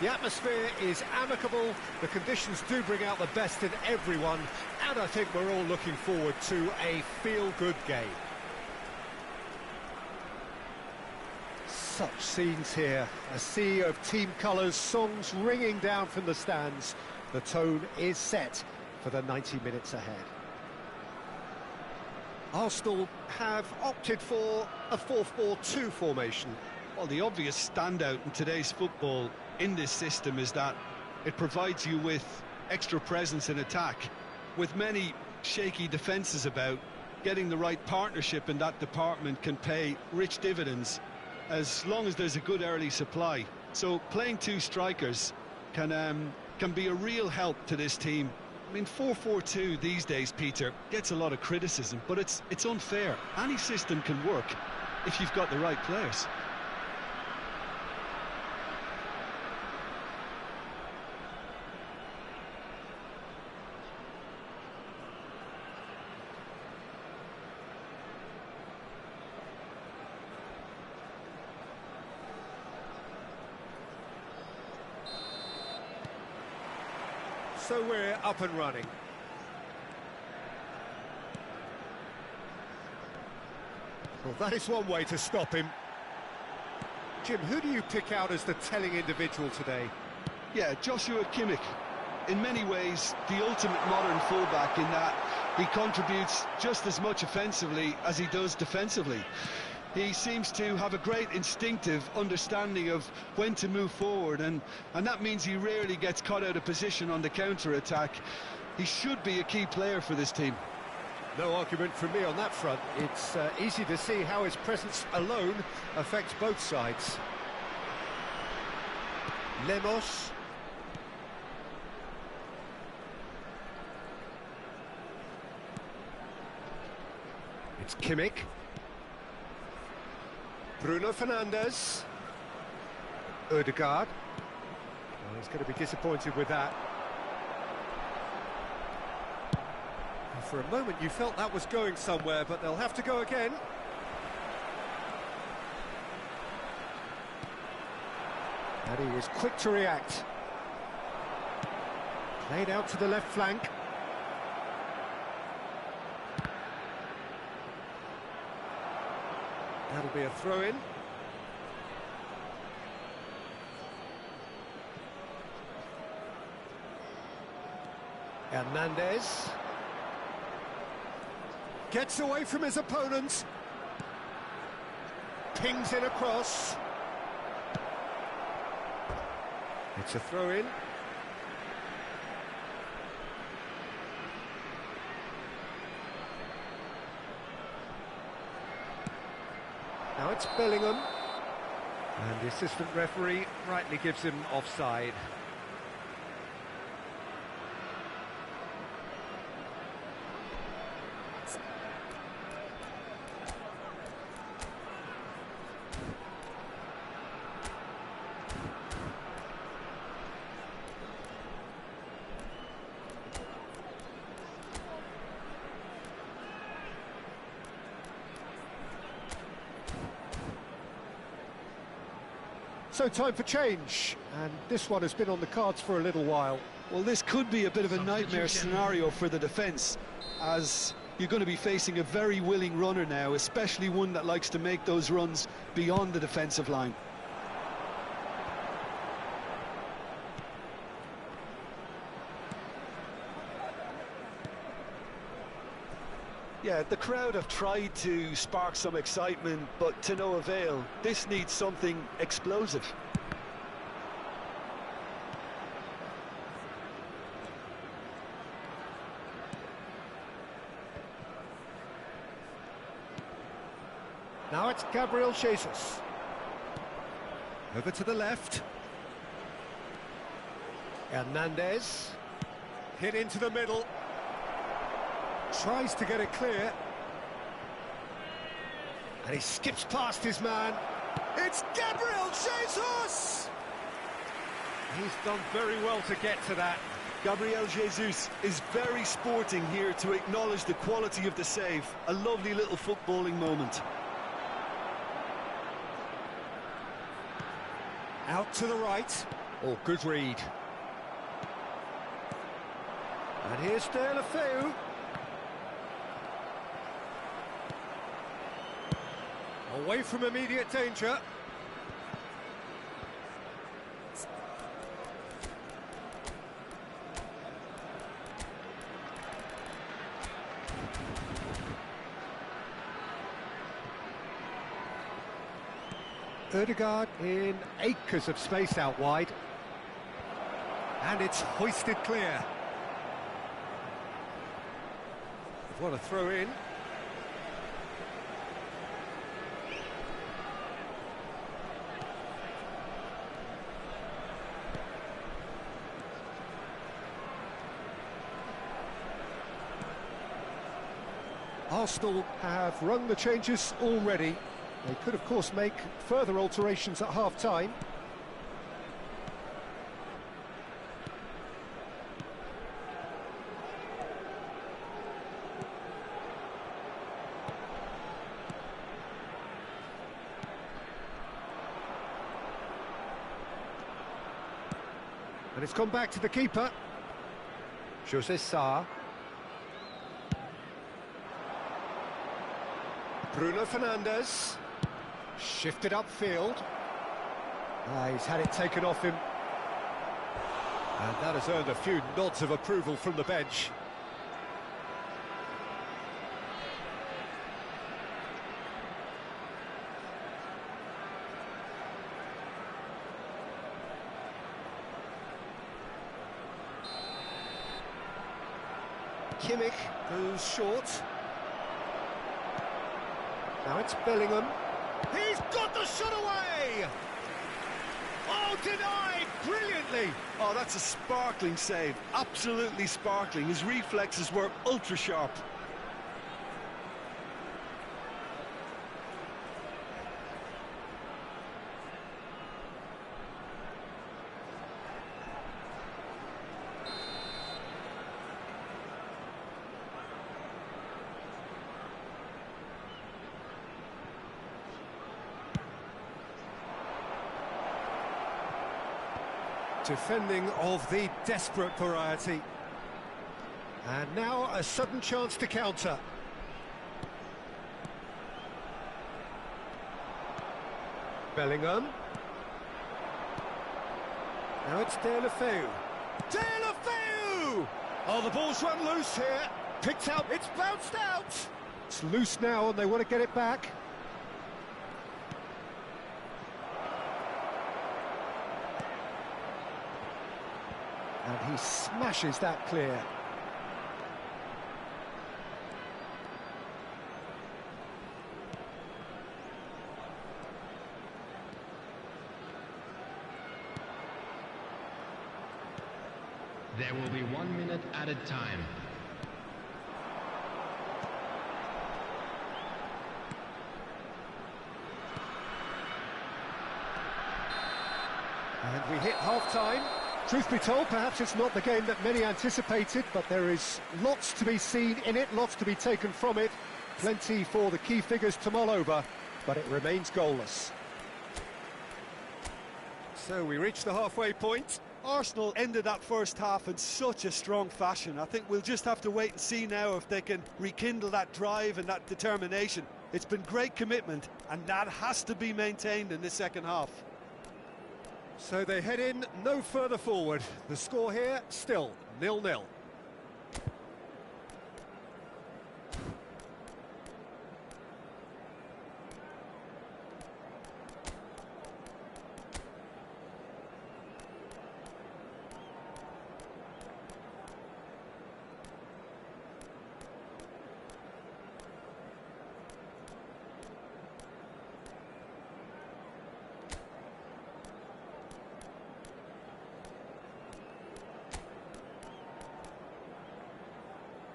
The atmosphere is amicable, the conditions do bring out the best in everyone, and I think we're all looking forward to a feel-good game. Such scenes here, a sea of team colours, songs ringing down from the stands. The tone is set for the 90 minutes ahead. Arsenal have opted for a 4-4-2 formation. Well, the obvious standout in today's football in this system is that it provides you with extra presence in attack. With many shaky defences about, getting the right partnership in that department can pay rich dividends as long as there's a good early supply. So playing two strikers can be a real help to this team. I mean, 4-4-2 these days, Peter, gets a lot of criticism, but it's unfair. Any system can work if you've got the right players. So we're up and running. Well, that is one way to stop him. Jim, who do you pick out as the telling individual today? Yeah, Joshua Kimmich. In many ways, the ultimate modern fullback in that he contributes just as much offensively as he does defensively. He seems to have a great instinctive understanding of when to move forward, and that means he rarely gets caught out of position on the counter-attack. He should be a key player for this team. No argument from me on that front. It's easy to see how his presence alone affects both sides. Lemos. It's Kimmich. Bruno Fernandes. Odegaard. Well, he's going to be disappointed with that. And for a moment you felt that was going somewhere, but they'll have to go again. And he was quick to react. Played out to the left flank. That'll be a throw-in. Hernandez. Gets away from his opponent. Pings in across. It's a throw-in. Now it's Bellingham, and the assistant referee rightly gives him offside. So time for change, and this one has been on the cards for a little while. Well, this could be a bit of a nightmare scenario for the defence, as you're going to be facing a very willing runner now, especially one that likes to make those runs beyond the defensive line. Yeah, the crowd have tried to spark some excitement, but to no avail. This needs something explosive. Now it's Gabriel Jesus. Over to the left. Hernandez. Hit into the middle. Tries to get it clear. And he skips past his man. It's Gabriel Jesus! He's done very well to get to that. Gabriel Jesus is very sporting here to acknowledge the quality of the save. A lovely little footballing moment. Out to the right. Oh, good read. And here's Deulofeu. Away from immediate danger. Ødegaard in acres of space out wide. And it's hoisted clear. What a throw in. Arsenal have rung the changes already. They could, of course, make further alterations at half-time. And it's gone back to the keeper. José Sarr. Bruno Fernandes. Shifted upfield. He's had it taken off him. And that has earned a few nods of approval from the bench. Kimmich goes short. Now it's Bellingham. He's got the shot away! Oh, denied brilliantly! Oh, that's a sparkling save. Absolutely sparkling. His reflexes were ultra sharp. Defending of the desperate variety. And now a sudden chance to counter. Bellingham. Now it's Deulofeu. Deulofeu! Oh, the ball's run loose here. Picked out, it's bounced out. It's loose now and they want to get it back. And he smashes that clear. There will be 1 minute added time. And we hit half-time. Truth be told, perhaps it's not the game that many anticipated, but there is lots to be seen in it, lots to be taken from it. Plenty for the key figures to mull over, but it remains goalless. So we reach the halfway point. Arsenal ended that first half in such a strong fashion. I think we'll just have to wait and see now if they can rekindle that drive and that determination. It's been great commitment, and that has to be maintained in this second half. So they head in no further forward. The score here, still 0-0.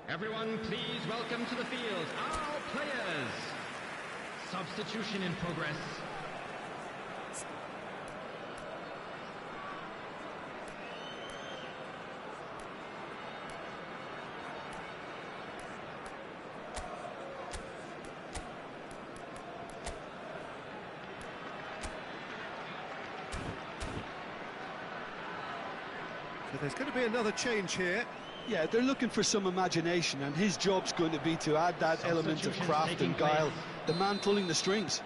Everyone, please welcome to the field our players. Substitution in progress. So there's going to be another change here. Yeah, they're looking for some imagination, and his job's going to be to add that element of craft and guile. The man pulling the strings.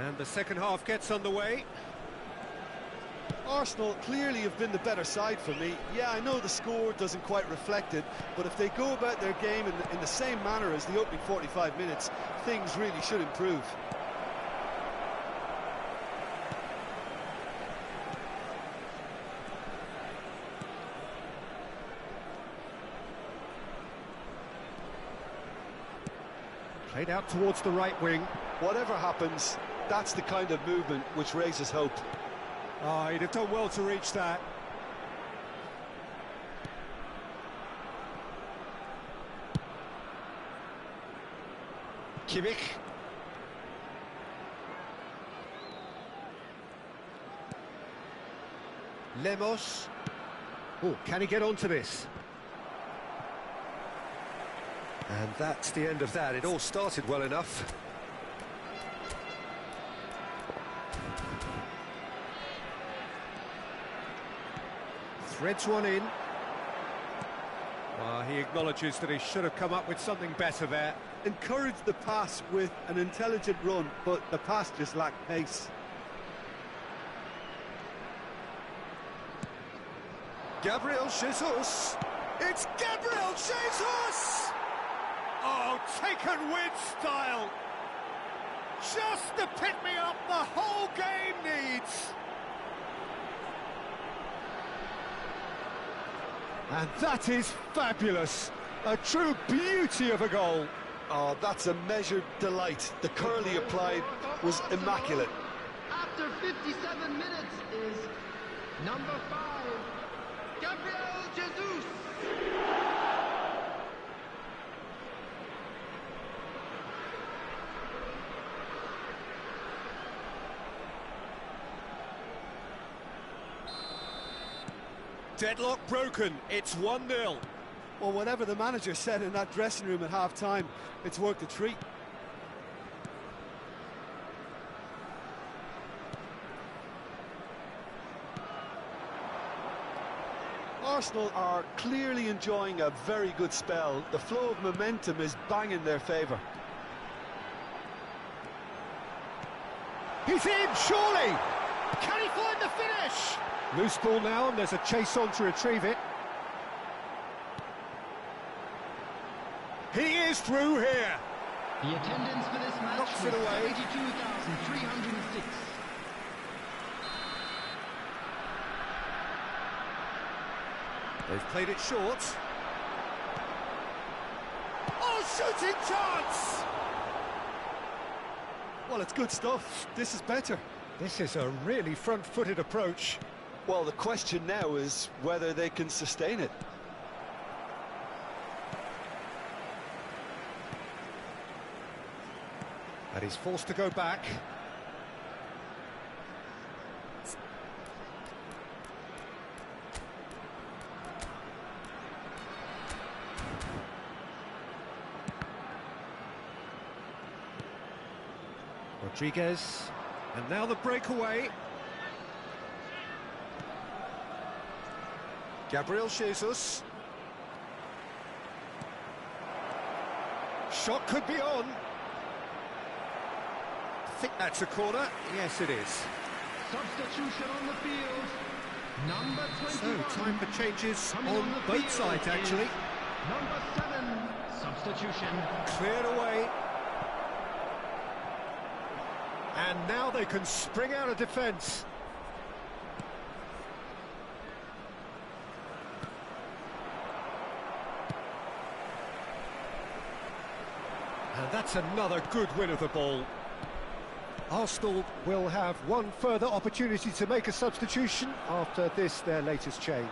And the second half gets underway. Arsenal clearly have been the better side for me. Yeah, I know the score doesn't quite reflect it, but if they go about their game in the same manner as the opening 45 minutes, things really should improve. Played out towards the right wing. Whatever happens, that's the kind of movement which raises hope. Ah, he'd have done well to reach that. Kimmich. Lemos. Oh, can he get onto this? And that's the end of that. It all started well enough. Threads one in. Well, he acknowledges that he should have come up with something better there. Encouraged the pass with an intelligent run, but the pass just lacked pace. Gabriel Jesus. It's Gabriel Jesus! Oh, taken with style. Just the pick-me-up the whole game needs. And that is fabulous. A true beauty of a goal. Oh, that's a measured delight. The curl he applied was immaculate. After 57 minutes is number 5, Gabriel Jesus. Deadlock broken. It's 1-0. Well, whatever the manager said in that dressing room at half-time, it's worked a treat. Arsenal are clearly enjoying a very good spell. The flow of momentum is bang in their favour. He's in, surely! Can he find the finish? Loose ball now, and there's a chase on to retrieve it. He is through here. The attendance for this match Knocks was it away. 72,306. They've played it short. Oh, shooting chance! Well, it's good stuff. This is better. This is a really front-footed approach. Well, the question now is whether they can sustain it. And he's forced to go back. Rodriguez, and now the breakaway. Gabriel Jesus. Shot could be on. I think that's a corner. Yes, it is. Substitution on the field. Number 21. So, time for changes Coming on the both field sides, is actually. Number 7. Substitution. Cleared away. And now they can spring out of defence. And that's another good win of the ball. Arsenal will have one further opportunity to make a substitution after this, their latest change.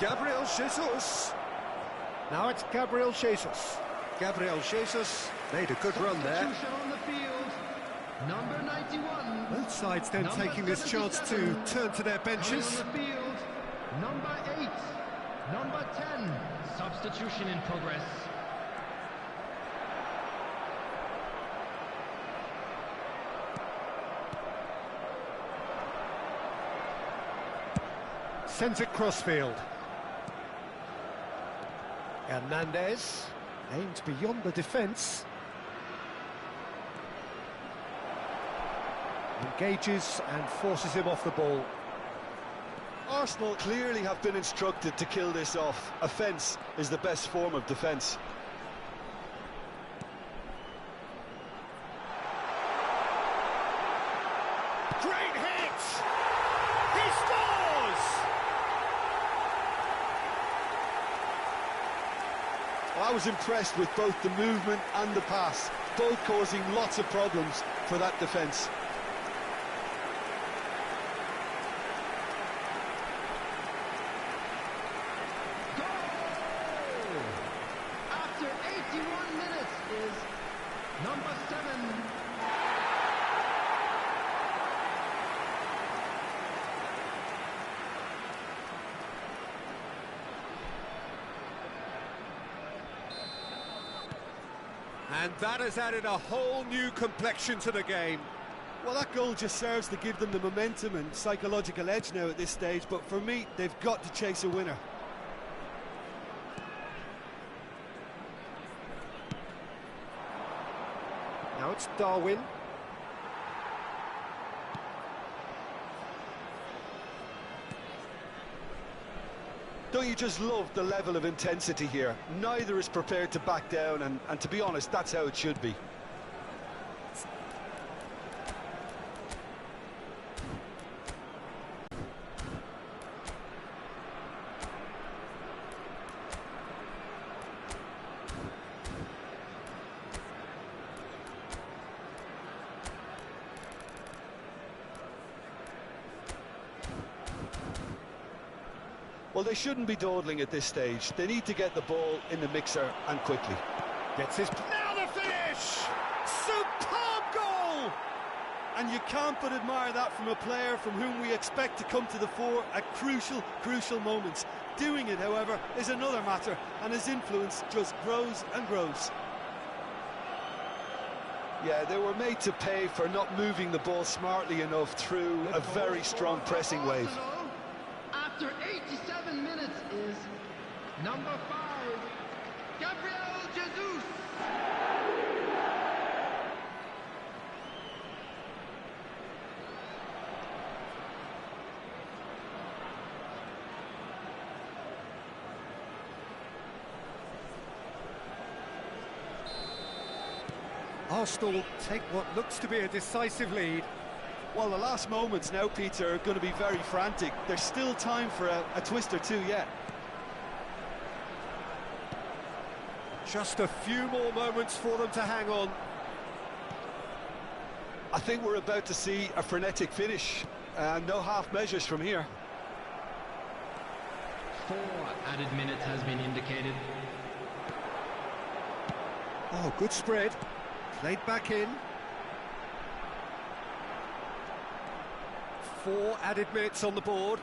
Gabriel Jesus. Now it's Gabriel Jesus. Gabriel Jesus made a good run there. Substitution on the field. Number 91. Both sides then Number taking this chance to 77. turn to their Coming benches. on the field. Number 8. Number 10. Substitution in progress. Sends it crossfield. Hernandez aimed beyond the defence. Engages and forces him off the ball. Arsenal clearly have been instructed to kill this off. Offence is the best form of defence. Great hit! He scores! I was impressed with both the movement and the pass, both causing lots of problems for that defence. After 81 minutes is number 7. And that has added a whole new complexion to the game. Well, that goal just serves to give them the momentum and psychological edge now at this stage, but for me, they've got to chase a winner. Now it's Darwin. Don't you just love the level of intensity here? Neither is prepared to back down, and to be honest, that's how it should be. Well, they shouldn't be dawdling at this stage. They need to get the ball in the mixer, and quickly. Gets his... Now the finish! Superb goal! And you can't but admire that from a player from whom we expect to come to the fore at crucial moments. Doing it, however, is another matter, and his influence just grows and grows. Yeah, they were made to pay for not moving the ball smartly enough through a very strong pressing wave. After 87 minutes is number 5, Gabriel Jesus. Arsenal take what looks to be a decisive lead. Well, the last moments now, Peter, are going to be very frantic. There's still time for a twist or two yet. Just a few more moments for them to hang on. I think we're about to see a frenetic finish. No half measures from here. 4 added minutes has been indicated. Oh, good spread. Played back in. 4 added minutes on the board.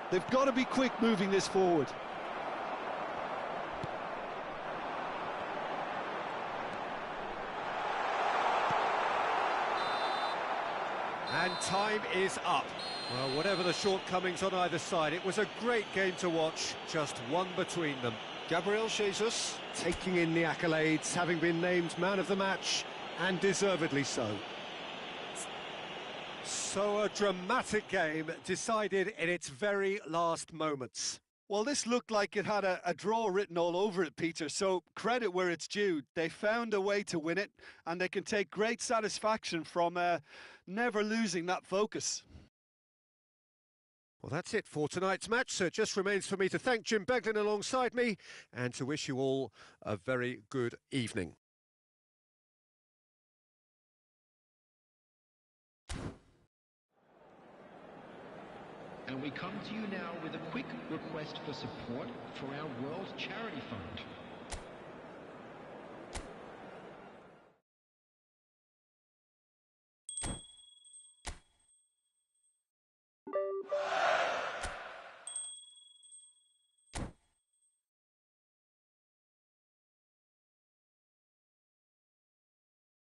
They've got to be quick moving this forward. And time is up. Well, whatever the shortcomings on either side, it was a great game to watch, just one between them. Gabriel Jesus taking in the accolades, having been named man of the match, and deservedly so. So a dramatic game decided in its very last moments. Well, this looked like it had a draw written all over it, Peter, so credit where it's due. They found a way to win it, and they can take great satisfaction from never losing that focus. Well, that's it for tonight's match, so it just remains for me to thank Jim Beglin alongside me and to wish you all a very good evening. And we come to you now with a quick request for support for our World Charity Fund.